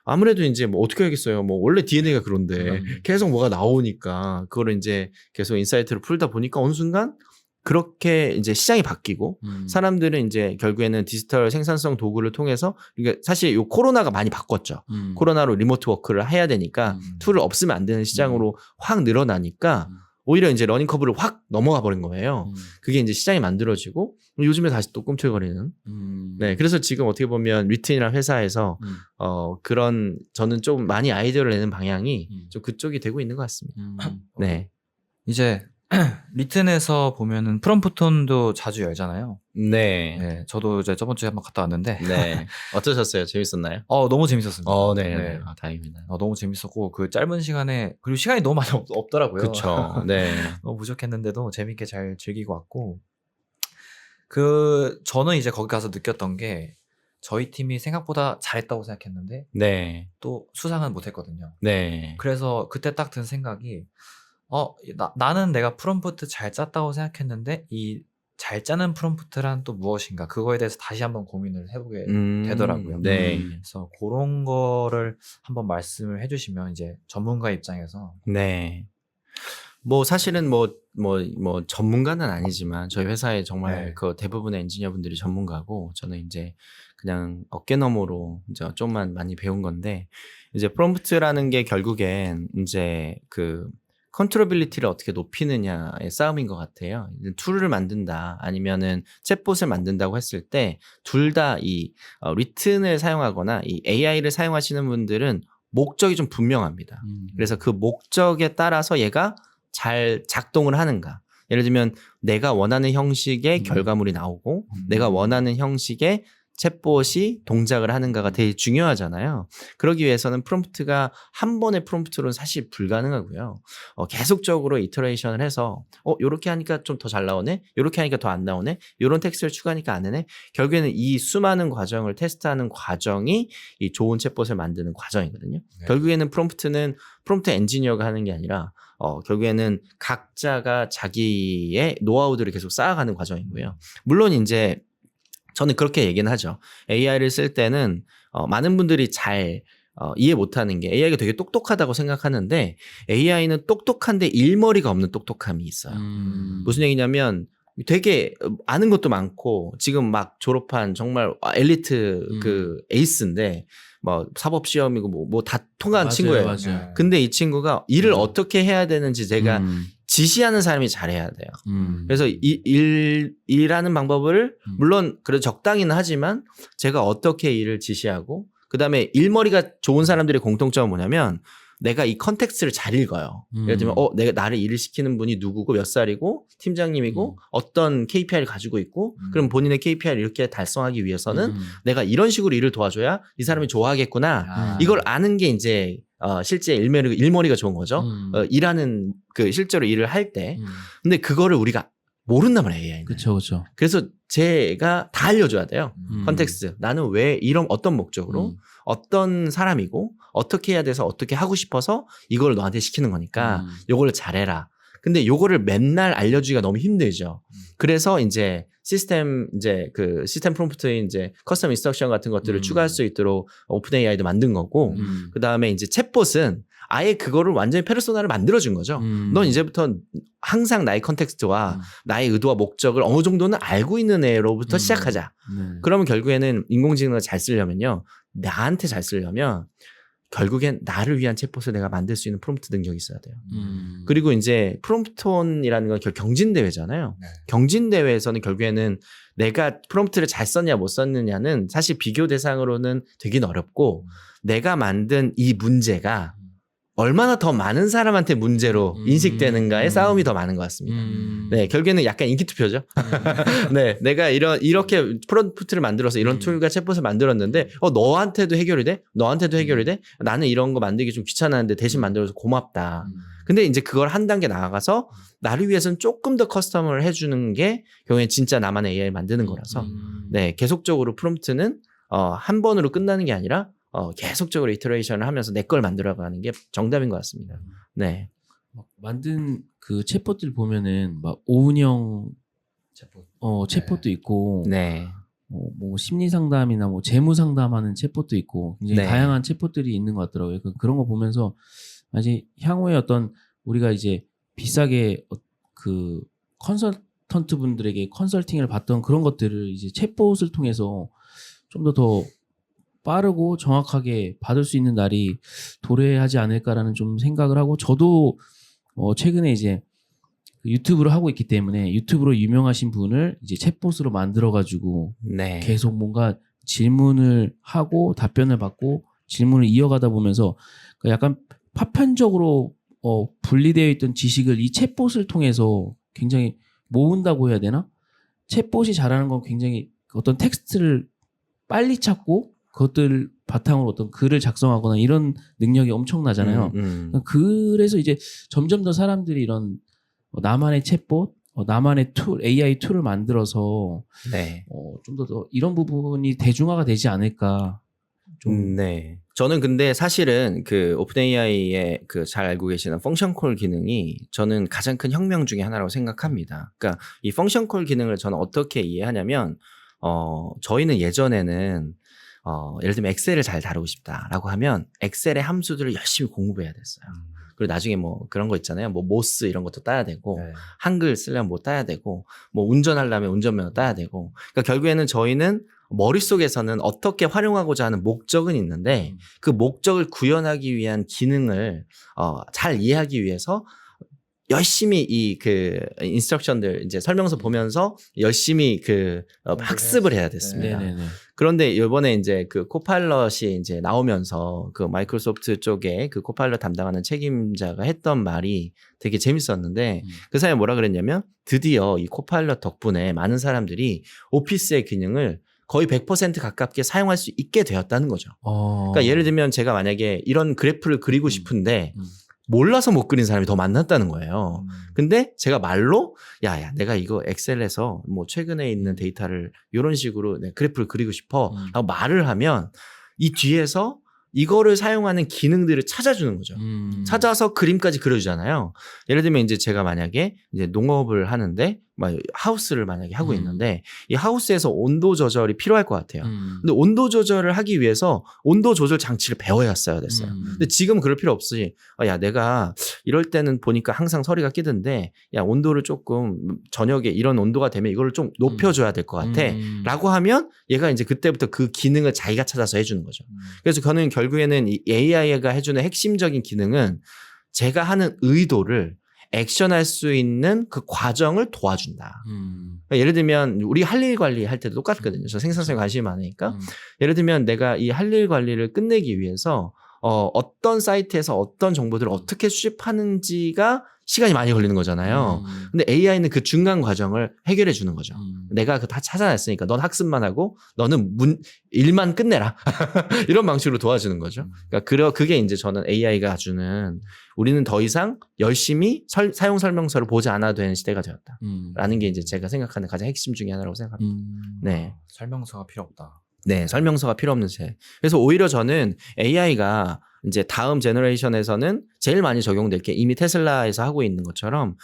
Speaker 1: 아무래도 이제 뭐 어떻게 하겠어요. 뭐 원래 DNA가 그런데 계속 뭐가 나오니까 그거를 이제 계속 인사이트를 풀다 보니까 어느 순간 그렇게 이제 시장이 바뀌고 사람들은 이제 결국에는 디지털 생산성 도구를 통해서 그러니까 사실 요 코로나가 많이 바꿨죠. 코로나로 리모트 워크를 해야 되니까 툴을 없으면 안 되는 시장으로 확 늘어나니까 오히려 이제 러닝 커브를 확 넘어가 버린 거예요. 그게 이제 시장이 만들어지고 요즘에 다시 또 꿈틀거리는. 네, 그래서 지금 어떻게 보면 리튼이라는 회사에서 그런 저는 좀 많이 아이디어를 내는 방향이 좀 그쪽이 되고 있는 것 같습니다. 네,
Speaker 3: 이제 리튼에서 보면은 프롬프톤도 자주 열잖아요.
Speaker 1: 네,
Speaker 3: 네, 저도 이제 저번 주에 한번 갔다 왔는데
Speaker 1: 네. 어떠셨어요? 재밌었나요?
Speaker 3: 너무 재밌었습니다.
Speaker 1: 네,
Speaker 3: 네.
Speaker 1: 다행입니다.
Speaker 3: 너무 재밌었고 그 짧은 시간에 그리고 시간이 너무 많이 없더라고요.
Speaker 1: 그렇죠. 네,
Speaker 3: 너무 부족했는데도 재밌게 잘 즐기고 왔고 저는 이제 거기 가서 느꼈던 게 저희 팀이 생각보다 잘했다고 생각했는데
Speaker 1: 네,
Speaker 3: 또 수상은 못했거든요.
Speaker 1: 네,
Speaker 3: 그래서 그때 딱 든 생각이 나는 내가 프롬프트 잘 짰다고 생각했는데 이 잘 짜는 프롬프트란 또 무엇인가 그거에 대해서 다시 한번 고민을 해보게 되더라고요.
Speaker 1: 네,
Speaker 3: 그래서 그런 거를 한번 말씀을 해주시면 이제 전문가 입장에서
Speaker 1: 네. 뭐 사실은 뭐 전문가는 아니지만 저희 회사에 정말
Speaker 3: 네.
Speaker 1: 그 대부분의 엔지니어분들이 전문가고 저는 이제 그냥 어깨너머로 이제 좀만 많이 배운 건데 이제 프롬프트라는 게 결국엔 이제 그 컨트롤빌리티를 어떻게 높이느냐의 싸움인 것 같아요. 툴을 만든다 아니면은 챗봇을 만든다고 했을 때 둘 다 이 리튼을 사용하거나 이 AI를 사용하시는 분들은 목적이 좀 분명합니다. 그래서 그 목적에 따라서 얘가 잘 작동을 하는가. 예를 들면 내가 원하는 형식의 결과물이 나오고 내가 원하는 형식의 챗봇이 동작을 하는가가 되게 중요하잖아요. 그러기 위해서는 프롬프트가 한 번의 프롬프트로는 사실 불가능하고요. 계속적으로 이터레이션을 해서 요렇게 하니까 좀 더 잘 나오네. 요렇게 하니까 더 안 나오네. 요런 텍스트를 추가하니까 안 되네. 결국에는 이 수많은 과정을 테스트하는 과정이 이 좋은 챗봇을 만드는 과정이거든요.
Speaker 3: 네.
Speaker 1: 결국에는 프롬프트 엔지니어가 하는 게 아니라 결국에는 각자가 자기의 노하우들을 계속 쌓아가는 과정이고요. 물론 이제 저는 그렇게 얘기는 하죠. AI를 쓸 때는 많은 분들이 잘 이해 못하는 게 AI가 되게 똑똑하다고 생각하는데 AI는 똑똑한데 일머리가 없는 똑똑함이 있어요. 무슨 얘기냐면 되게 아는 것도 많고 지금 막 졸업한 정말 엘리트 그 에이스인데 뭐 사법 시험이고 뭐 다 통과한 친구예요.
Speaker 2: 맞아요.
Speaker 1: 근데 이 친구가 일을
Speaker 2: 맞아.
Speaker 1: 어떻게 해야 되는지 제가 지시하는 사람이 잘해야 돼요. 그래서 일하는 방법을 물론 그래도 적당히는 하지만 제가 어떻게 일을 지시하고 그다음에 일머리가 좋은 사람들의 공통점은 뭐냐면 내가 이 컨텍스트를 잘 읽어요. 예를 들면 내가 나를 일을 시키는 분이 누구고 몇 살이고 팀장님이고 어떤 KPI를 가지고 있고 그럼 본인의 KPI를 이렇게 달성하기 위해서는 내가 이런 식으로 일을 도와줘야 이 사람이 좋아하겠구나. 이걸 아는 게 이제 실제 일머리가 좋은 거죠. 일하는 그 실제로 일을 할 때. 근데 그거를 우리가 모른단 말이에요, AI는.
Speaker 2: 그렇죠.
Speaker 1: 그래서 제가 다 알려줘야 돼요. 컨텍스트. 나는 왜 이런 어떤 목적으로 어떤 사람이고 어떻게 해야 돼서 어떻게 하고 싶어서 이걸 너한테 시키는 거니까 요거를 잘해라. 근데 요거를 맨날 알려주기가 너무 힘들죠. 그래서 이제 시스템 프롬프트에 이제 커스텀 인스트럭션 같은 것들을 추가할 수 있도록 오픈 AI도 만든 거고 그 다음에 이제 챗봇은 아예 그거를 완전히 페르소나를 만들어준 거죠. 넌 이제부터 항상 나의 컨텍스트와 나의 의도와 목적을 어느 정도는 알고 있는 애로부터 시작하자. 그러면 결국에는 인공지능을 잘 쓰려면요. 나한테 잘 쓰려면 결국엔 나를 위한 챗봇을 내가 만들 수 있는 프롬프트 능력이 있어야 돼요. 그리고 이제 프롬프톤이라는 건 경진대회잖아요.
Speaker 3: 네.
Speaker 1: 경진대회에서는 결국에는 내가 프롬프트를 잘 썼냐 못 썼느냐는 사실 비교 대상으로는 되긴 어렵고 내가 만든 이 문제가 얼마나 더 많은 사람한테 문제로 인식되는가의 싸움이 더 많은 것 같습니다. 네, 결국에는 약간 인기 투표죠. 네, 내가 이렇게 프롬프트를 만들어서 이런 툴과 챗봇을 만들었는데, 너한테도 해결이 돼? 너한테도 해결이 돼? 나는 이런 거 만들기 좀 귀찮았는데 대신 만들어서 고맙다. 근데 이제 그걸 한 단계 나아가서 나를 위해서는 조금 더 커스텀을 해주는 게 결국엔 진짜 나만의 AI를 만드는 거라서, 네, 계속적으로 프롬프트는 한 번으로 끝나는 게 아니라 계속적으로 이터레이션을 하면서 내 걸 만들어가는 게 정답인 것 같습니다. 네.
Speaker 2: 만든 그 챗봇들 보면은 막 오은영 챗봇도 있고
Speaker 1: 네.
Speaker 2: 뭐 심리 상담이나 뭐 재무 상담하는 챗봇도 있고 굉장히
Speaker 1: 네.
Speaker 2: 다양한 챗봇들이 있는 것 같더라고요. 그런 거 보면서 아직 향후에 어떤 우리가 이제 비싸게 그 컨설턴트 분들에게 컨설팅을 받던 그런 것들을 이제 챗봇을 통해서 좀 더 빠르고 정확하게 받을 수 있는 날이 도래하지 않을까라는 좀 생각을 하고 저도 최근에 이제 유튜브를 하고 있기 때문에 유튜브로 유명하신 분을 이제 챗봇으로 만들어가지고
Speaker 1: 네.
Speaker 2: 계속 뭔가 질문을 하고 답변을 받고 질문을 이어가다 보면서 약간 파편적으로 분리되어 있던 지식을 이 챗봇을 통해서 굉장히 모은다고 해야 되나? 챗봇이 잘하는 건 굉장히 어떤 텍스트를 빨리 찾고 그것들 바탕으로 어떤 글을 작성하거나 이런 능력이 엄청나잖아요. 그래서 이제 점점 더 사람들이 이런 나만의 챗봇, 나만의 툴, AI 툴을 만들어서
Speaker 1: 네.
Speaker 2: 좀 더 이런 부분이 대중화가 되지 않을까. 좀
Speaker 1: 네. 저는 근데 사실은 그 오픈 AI의 그 잘 알고 계시는 펑션 콜 기능이 저는 가장 큰 혁명 중에 하나라고 생각합니다. 그러니까 이 펑션 콜 기능을 저는 어떻게 이해하냐면 저희는 예전에는 예를 들면 엑셀을 잘 다루고 싶다라고 하면 엑셀의 함수들을 열심히 공부해야 됐어요. 그리고 나중에 뭐 그런 거 있잖아요. 뭐 모스 이런 것도 따야 되고
Speaker 3: 네.
Speaker 1: 한글 쓰려면 뭐 따야 되고 뭐 운전하려면 운전면허 따야 되고. 그러니까 결국에는 저희는 머릿속에서는 어떻게 활용하고자 하는 목적은 있는데 그 목적을 구현하기 위한 기능을 잘 이해하기 위해서 열심히 이 그 인스트럭션들 이제 설명서 보면서 열심히 학습을 해야 됐습니다.
Speaker 2: 네네네.
Speaker 1: 그런데 이번에 이제 그 코파일럿이 이제 나오면서 그 마이크로소프트 쪽에 그 코파일럿 담당하는 책임자가 했던 말이 되게 재밌었는데 그 사람이 뭐라 그랬냐면 드디어 이 코파일럿 덕분에 많은 사람들이 오피스의 기능을 거의 100% 가깝게 사용할 수 있게 되었다는 거죠. 그러니까 예를 들면 제가 만약에 이런 그래프를 그리고 싶은데 몰라서 못 그린 사람이 더 많았다는 거예요. 근데 제가 말로 야 내가 이거 엑셀에서 뭐 최근에 있는 데이터를 이런 식으로 내 그래프를 그리고 싶어 라고 말을 하면 이 뒤에서 이거를 사용하는 기능들을 찾아주는 거죠. 찾아서 그림까지 그려주잖아요. 예를 들면 이제 제가 만약에 이제 농업을 하는데 하우스를 만약에 하고 있는데 이 하우스에서 온도 조절이 필요할 것 같아요. 근데 온도 조절을 하기 위해서 온도 조절 장치를 배워야어야 됐어요. 근데 지금 그럴 필요 없이 야 내가 이럴 때는 보니까 항상 서리가 끼던데 야 온도를 조금 저녁에 이런 온도가 되면 이걸 좀 높여줘야 될 것 같아 라고 하면 얘가 이제 그때부터 그 기능을 자기가 찾아서 해주는 거죠. 그래서 저는 결국에는 이 AI가 해주는 핵심적인 기능은 제가 하는 의도를 액션할 수 있는 그 과정을 도와준다. 그러니까 예를 들면 우리 할 일 관리할 때도 똑같거든요. 저 생산성에 관심이 많으니까. 예를 들면 내가 이 할 일 관리를 끝내기 위해서 어떤 사이트에서 어떤 정보들을 어떻게 수집하는지가 시간이 많이 걸리는 거잖아요. 근데 AI는 그 중간 과정을 해결해 주는 거죠. 내가 그 다 찾아냈으니까 넌 학습만 하고 너는 일만 끝내라. 이런 방식으로 도와주는 거죠. 그러니까 그게 이제 저는 AI가 주는 우리는 더 이상 열심히 사용 설명서를 보지 않아도 되는 시대가 되었다. 라는 게 이제 제가 생각하는 가장 핵심 중에 하나라고 생각합니다. 네.
Speaker 3: 설명서가 필요 없다.
Speaker 1: 네, 설명서가 필요 없는 세. 그래서 오히려 저는 AI가 이제 다음 제너레이션에서는 제일 많이 적용될 게 이미 테슬라에서 하고 있는 것처럼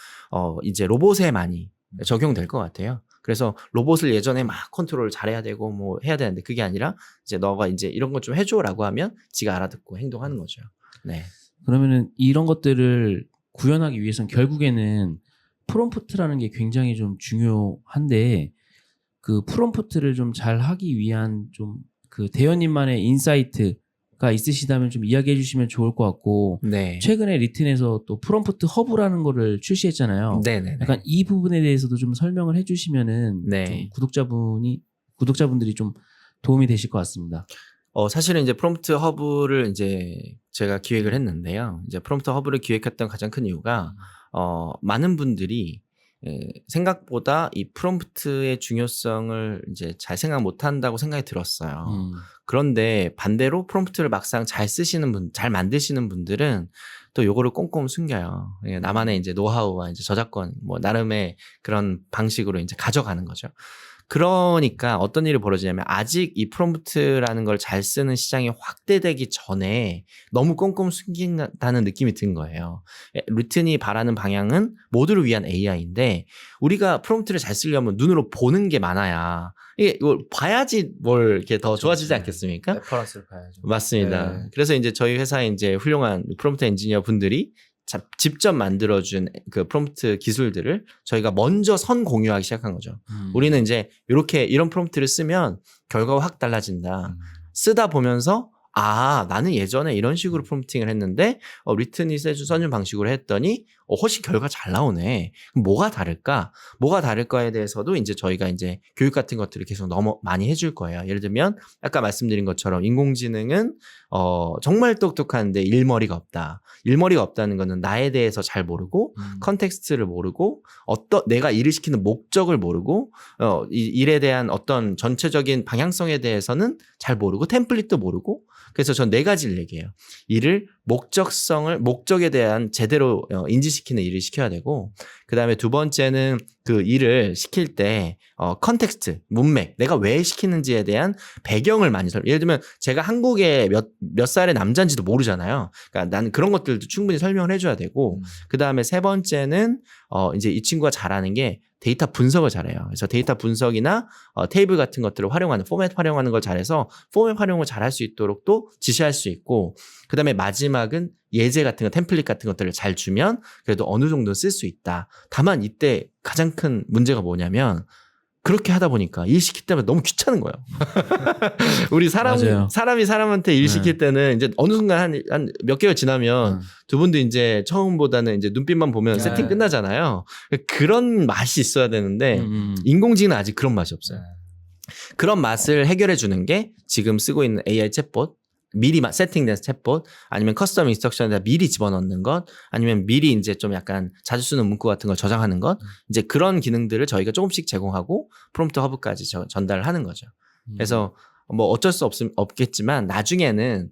Speaker 1: 이제 로봇에 많이 적용될 것 같아요. 그래서 로봇을 예전에 막 컨트롤 잘해야 되고 뭐 해야 되는데 그게 아니라 이제 너가 이제 이런 것 좀 해줘라고 하면 지가 알아듣고 행동하는 거죠. 네.
Speaker 2: 그러면은 이런 것들을 구현하기 위해서는 결국에는 프롬프트라는 게 굉장히 좀 중요한데 그 프롬프트를 좀 잘 하기 위한 좀 그 대현님만의 인사이트가 있으시다면 좀 이야기해 주시면 좋을 것 같고
Speaker 1: 네.
Speaker 2: 최근에 리튼에서 또 프롬프트 허브라는 거를 출시했잖아요.
Speaker 1: 네네.
Speaker 2: 약간 이 부분에 대해서도 좀 설명을 해주시면은
Speaker 1: 네.
Speaker 2: 좀 구독자분들이 좀 도움이 되실 것 같습니다.
Speaker 1: 사실은 이제 프롬프트 허브를 이제 제가 기획을 했는데요. 이제 프롬프트 허브를 기획했던 가장 큰 이유가 많은 분들이 생각보다 이 프롬프트의 중요성을 이제 잘 생각 못 한다고 생각이 들었어요. 그런데 반대로 프롬프트를 막상 잘 쓰시는 분, 잘 만드시는 분들은 또 요거를 꼼꼼 숨겨요. 나만의 이제 노하우와 이제 저작권, 뭐 나름의 그런 방식으로 이제 가져가는 거죠. 그러니까 어떤 일이 벌어지냐면 아직 이 프롬프트라는 걸 잘 쓰는 시장이 확대되기 전에 너무 꼼꼼 숨긴다는 느낌이 든 거예요. 루튼이 바라는 방향은 모두를 위한 AI인데 우리가 프롬프트를 잘 쓰려면 눈으로 보는 게 많아야 이걸 봐야지 뭘 이렇게 더 좋아지지 않겠습니까?
Speaker 3: 레퍼런스를 봐야죠.
Speaker 1: 맞습니다.
Speaker 3: 네.
Speaker 1: 그래서 이제 저희 회사에 이제 훌륭한 프롬프트 엔지니어 분들이 직접 만들어준 그 프롬프트 기술들을 저희가 먼저 선 공유하기 시작한 거죠. 우리는 이제 이런 프롬프트를 쓰면 결과가 확 달라진다. 쓰다 보면서 나는 예전에 이런 식으로 프롬프팅을 했는데 리튼이 써준 방식으로 했더니 훨씬 결과 잘 나오네. 그럼 뭐가 다를까에 대해서도 이제 저희가 이제 교육 같은 것들을 계속 너무 많이 해줄 거예요. 예를 들면 아까 말씀드린 것처럼 인공지능은 정말 똑똑한데 일머리가 없다. 일머리가 없다는 거는 나에 대해서 잘 모르고 컨텍스트를 모르고 내가 일을 시키는 목적을 모르고 이 일에 대한 어떤 전체적인 방향성에 대해서는 잘 모르고 템플릿도 모르고 그래서 전 4가지를 얘기해요. 일을 목적에 대한 제대로 인지시키는 일을 시켜야 되고 그 다음에 두 번째는 그 일을 시킬 때 컨텍스트, 문맥, 내가 왜 시키는지에 대한 배경을 많이 예를 들면 제가 한국의 몇 살의 남자인지도 모르잖아요. 그러니까 나는 그런 것들도 충분히 설명을 해줘야 되고 그 다음에 세 번째는 이제 이 친구가 잘하는 게 데이터 분석을 잘해요. 그래서 데이터 분석이나 테이블 같은 것들을 활용하는 포맷 활용하는 걸 잘해서 포맷 활용을 잘할 수 있도록 또 지시할 수 있고 그다음에 마지막은 예제 같은 거 템플릿 같은 것들을 잘 주면 그래도 어느 정도 쓸 수 있다. 다만 이때 가장 큰 문제가 뭐냐면 그렇게 하다 보니까 일 시킬 때마다 너무 귀찮은 거예요. 우리
Speaker 2: 맞아요.
Speaker 1: 사람이 사람한테 일 시킬 때는 이제 어느 순간 한 몇 개월 지나면 두 분도 이제 처음보다는 이제 눈빛만 보면
Speaker 3: 네.
Speaker 1: 세팅 끝나잖아요. 그런 맛이 있어야 되는데 인공지능은 아직 그런 맛이 없어요. 그런 맛을 해결해 주는 게 지금 쓰고 있는 AI 챗봇, 미리 세팅된 챗봇, 아니면 커스텀 인스트럭션에다 미리 집어넣는 것, 아니면 미리 이제 좀 약간 자주 쓰는 문구 같은 걸 저장하는 것, 이제 그런 기능들을 저희가 조금씩 제공하고 프롬프트 허브까지 전달을 하는 거죠. 그래서 뭐 어쩔 수 없겠지만 나중에는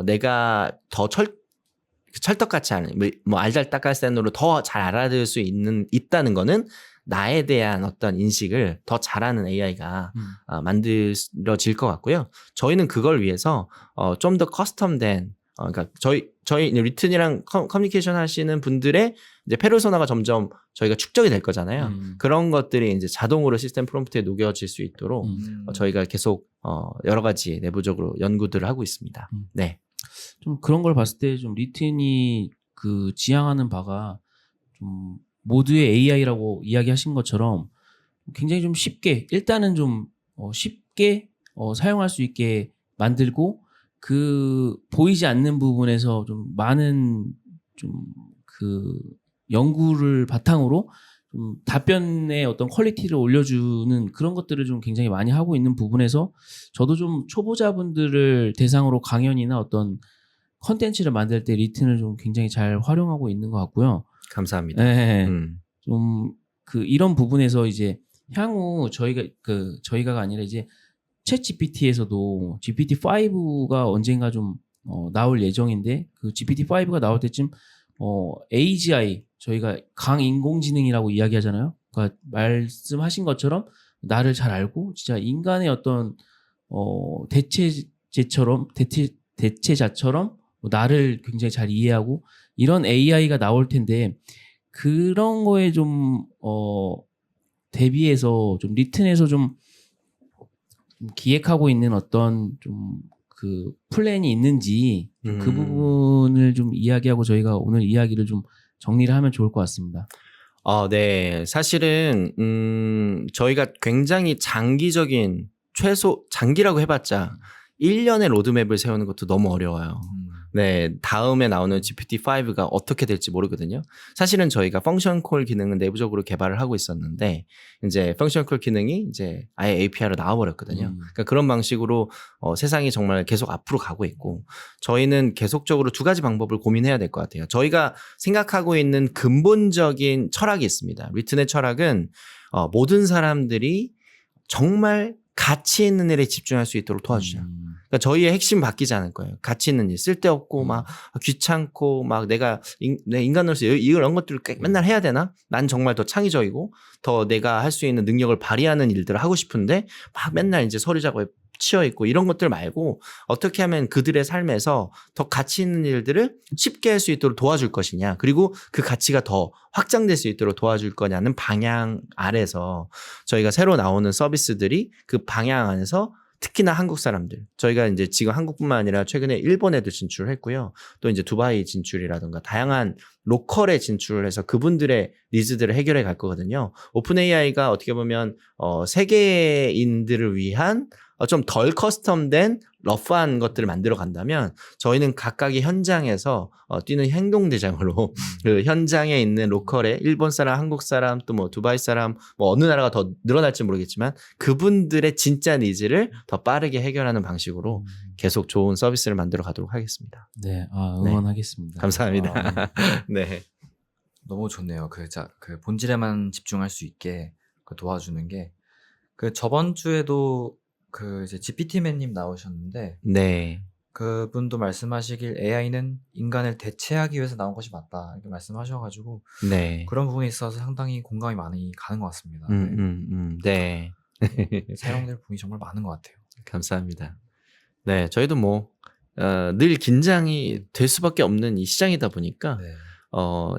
Speaker 1: 내가 더 찰떡같이 하는 뭐 알잘딱갈센으로 더 잘 알아들을 수 있다는 거는 나에 대한 어떤 인식을 더 잘하는 AI가 만들어질 것 같고요. 저희는 그걸 위해서 좀 더 커스텀된 그러니까 저희 리튼이랑 커뮤니케이션 하시는 분들의 이제 페르소나가 점점 저희가 축적이 될 거잖아요. 그런 것들이 이제 자동으로 시스템 프롬프트에 녹여질 수 있도록 저희가 계속 여러 가지 내부적으로 연구들을 하고 있습니다. 네.
Speaker 2: 좀 그런 걸 봤을 때 좀 리튼이 그 지향하는 바가 좀 모두의 AI라고 이야기하신 것처럼 굉장히 좀 쉽게 일단은 좀 쉽게 사용할 수 있게 만들고 그 보이지 않는 부분에서 좀 많은 좀 그 연구를 바탕으로 좀 답변의 어떤 퀄리티를 올려주는 그런 것들을 좀 굉장히 많이 하고 있는 부분에서 저도 좀 초보자분들을 대상으로 강연이나 어떤 컨텐츠를 만들 때 리튼을 좀 굉장히 잘 활용하고 있는 것 같고요.
Speaker 1: 감사합니다.
Speaker 2: 네, 좀 그 이런 부분에서 이제 향후 저희가 아니라 이제 챗 GPT에서도 GPT-5가 언젠가 좀 나올 예정인데 그 GPT-5가 나올 때쯤 AGI 저희가 강인공지능이라고 이야기하잖아요. 그러니까 말씀하신 것처럼 나를 잘 알고 진짜 인간의 어떤 대체자처럼 나를 굉장히 잘 이해하고 이런 AI가 나올 텐데 그런 거에 좀 대비해서 좀 리튼에서 좀 기획하고 있는 어떤 좀 그 플랜이 있는지 그 부분을 좀 이야기하고 저희가 오늘 이야기를 좀 정리를 하면 좋을 것 같습니다.
Speaker 1: 네. 사실은 저희가 굉장히 장기라고 해봤자 1년의 로드맵을 세우는 것도 너무 어려워요. 네, 다음에 나오는 GPT-5가 어떻게 될지 모르거든요. 사실은 저희가 펑션 콜 기능은 내부적으로 개발을 하고 있었는데 이제 펑션 콜 기능이 이제 아예 API로 나와버렸거든요. 그러니까 그런 방식으로 세상이 정말 계속 앞으로 가고 있고 저희는 계속적으로 두 가지 방법을 고민해야 될 것 같아요. 저희가 생각하고 있는 근본적인 철학이 있습니다. 리튼의 철학은 모든 사람들이 정말 가치 있는 일에 집중할 수 있도록 도와주죠. 그러니까 저희의 핵심 바뀌지 않을 거예요. 가치 있는 일, 쓸데없고 막 귀찮고 막 내가 내 인간으로서 이런 것들을 맨날 해야 되나? 난 정말 더 창의적이고 더 내가 할 수 있는 능력을 발휘하는 일들을 하고 싶은데 막 맨날 이제 서류 작업에 치여 있고 이런 것들 말고 어떻게 하면 그들의 삶에서 더 가치 있는 일들을 쉽게 할 수 있도록 도와줄 것이냐 그리고 그 가치가 더 확장될 수 있도록 도와줄 거냐는 방향 아래서 저희가 새로 나오는 서비스들이 그 방향 안에서 특히나 한국 사람들 저희가 이제 지금 한국뿐만 아니라 최근에 일본에도 진출을 했고요. 또 이제 두바이 진출이라든가 다양한 로컬에 진출을 해서 그분들의 니즈들을 해결해 갈 거거든요. 오픈 AI가 어떻게 보면 세계인들을 위한 좀 덜 커스텀된 러프한 것들을 만들어 간다면 저희는 각각의 현장에서 뛰는 행동대장으로 그 현장에 있는 로컬에 일본 사람, 한국 사람, 또 뭐 두바이 사람, 뭐 어느 나라가 더 늘어날지 모르겠지만 그분들의 진짜 니즈를 더 빠르게 해결하는 방식으로 계속 좋은 서비스를 만들어 가도록 하겠습니다.
Speaker 2: 네, 응원하겠습니다.
Speaker 1: 감사합니다. 네.
Speaker 3: 너무 좋네요. 그 본질에만 집중할 수 있게 도와주는 게 그 저번 주에도 그 이제 GPT맨님 나오셨는데
Speaker 1: 네.
Speaker 3: 그분도 말씀하시길 AI는 인간을 대체하기 위해서 나온 것이 맞다 이렇게 말씀하셔가지고
Speaker 1: 네.
Speaker 3: 그런 부분에 있어서 상당히 공감이 많이 가는 것 같습니다.
Speaker 1: 네.
Speaker 3: 사용될 부분이 정말 많은 것 같아요.
Speaker 1: 감사합니다. 네, 저희도 뭐 늘 긴장이 될 수밖에 없는 이 시장이다 보니까
Speaker 3: 네.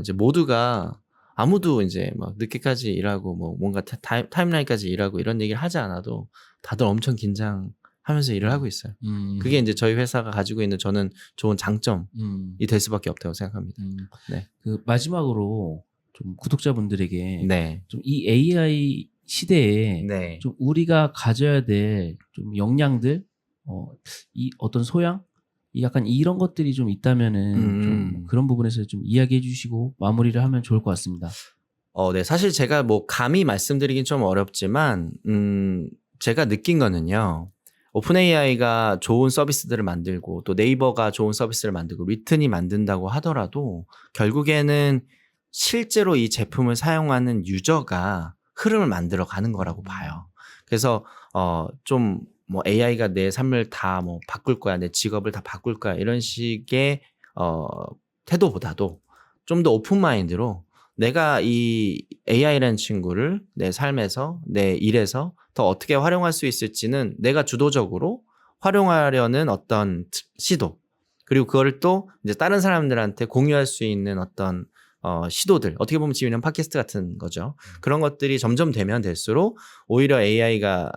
Speaker 1: 이제 모두가 아무도 이제 막 늦게까지 일하고 뭐 뭔가 타임라인까지 일하고 이런 얘기를 하지 않아도 다들 엄청 긴장하면서 일을 하고 있어요. 그게 이제 저희 회사가 가지고 있는 저는 좋은 장점이 될 수밖에 없다고 생각합니다. 네.
Speaker 2: 그 마지막으로 좀 구독자분들에게
Speaker 1: 네.
Speaker 2: 좀 이 AI 시대에
Speaker 1: 네.
Speaker 2: 좀 우리가 가져야 될 좀 역량들, 이 어떤 소양, 약간 이런 것들이 좀 있다면은 좀 그런 부분에서 좀 이야기해 주시고 마무리를 하면 좋을 것 같습니다.
Speaker 1: 네. 사실 제가 뭐 감히 말씀드리긴 좀 어렵지만, 제가 느낀 거는요. 오픈 AI가 좋은 서비스들을 만들고 또 네이버가 좋은 서비스를 만들고 리튼이 만든다고 하더라도 결국에는 실제로 이 제품을 사용하는 유저가 흐름을 만들어 가는 거라고 봐요. 그래서 좀 뭐 AI가 내 삶을 다 뭐 바꿀 거야, 내 직업을 다 바꿀 거야 이런 식의 태도보다도 좀 더 오픈 마인드로 내가 이 AI라는 친구를 내 삶에서 내 일에서 더 어떻게 활용할 수 있을지는 내가 주도적으로 활용하려는 어떤 시도, 그리고 그거를 또 이제 다른 사람들한테 공유할 수 있는 어떤 시도들, 어떻게 보면 지금 이런 팟캐스트 같은 거죠. 그런 것들이 점점 되면 될수록 오히려 AI가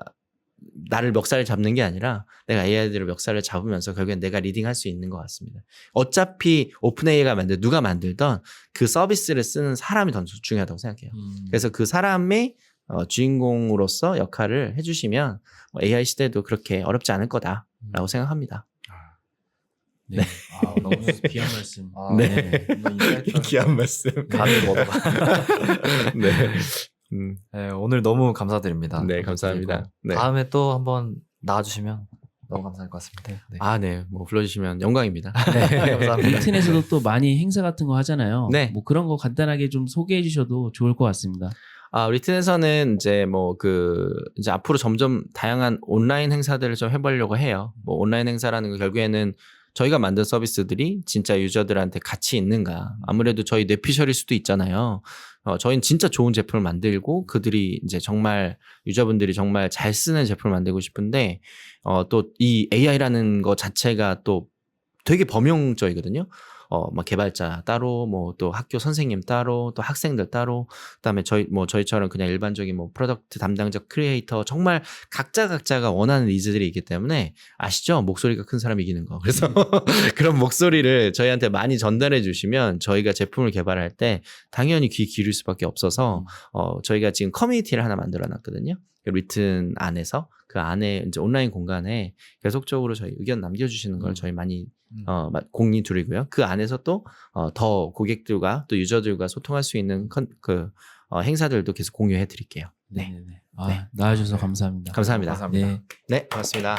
Speaker 1: 나를 멱살을 잡는 게 아니라 내가 AI들을 멱살을 잡으면서 결국엔 내가 리딩할 수 있는 것 같습니다. 어차피 오픈 AI가 누가 만들던 그 서비스를 쓰는 사람이 더 중요하다고 생각해요. 그래서 그 사람의 주인공으로서 역할을 해주시면 AI 시대도 그렇게 어렵지 않을 거다라고 생각합니다.
Speaker 2: 네. 너무 귀한 말씀.
Speaker 1: 네. 귀한 말씀.
Speaker 3: 감이 먹어봐.
Speaker 1: 네.
Speaker 3: 네, 오늘 너무 감사드립니다.
Speaker 1: 네, 감사합니다. 네.
Speaker 3: 다음에 또 한번 나와주시면 너무 감사할 것 같습니다. 네.
Speaker 1: 네. 뭐 불러주시면 영광입니다.
Speaker 3: 네, 감사합니다.
Speaker 2: 리튼에서도 또 많이 행사 같은 거 하잖아요.
Speaker 1: 네.
Speaker 2: 뭐 그런 거 간단하게 좀 소개해 주셔도 좋을 것 같습니다.
Speaker 1: 리튼에서는 이제 이제 앞으로 점점 다양한 온라인 행사들을 좀 해보려고 해요. 뭐 온라인 행사라는 거 결국에는 저희가 만든 서비스들이 진짜 유저들한테 가치 있는가. 아무래도 저희 뇌피셜일 수도 있잖아요. 저희는 진짜 좋은 제품을 만들고 그들이 이제 정말 유저분들이 정말 잘 쓰는 제품을 만들고 싶은데 또 이 AI라는 거 자체가 또 되게 범용적이거든요. 막 개발자 따로, 뭐 또 학교 선생님 따로, 또 학생들 따로, 그다음에 저희처럼 그냥 일반적인 뭐 프로덕트 담당자 크리에이터, 정말 각자가 원하는 니즈들이 있기 때문에 아시죠? 목소리가 큰 사람이 이기는 거. 그래서 그런 목소리를 저희한테 많이 전달해 주시면 저희가 제품을 개발할 때 당연히 귀 기울일 수밖에 없어서 저희가 지금 커뮤니티를 하나 만들어 놨거든요. 리튼 안에서 그 안에 이제 온라인 공간에 계속적으로 저희 의견 남겨주시는 걸 저희 많이 공리 두리고요. 그 안에서 또 더 고객들과 또 유저들과 소통할 수 있는 행사들도 계속 공유해 드릴게요. 네.
Speaker 2: 나와주셔서 감사합니다.
Speaker 1: 감사합니다.
Speaker 3: 감사합니다.
Speaker 2: 네.
Speaker 1: 네, 고맙습니다.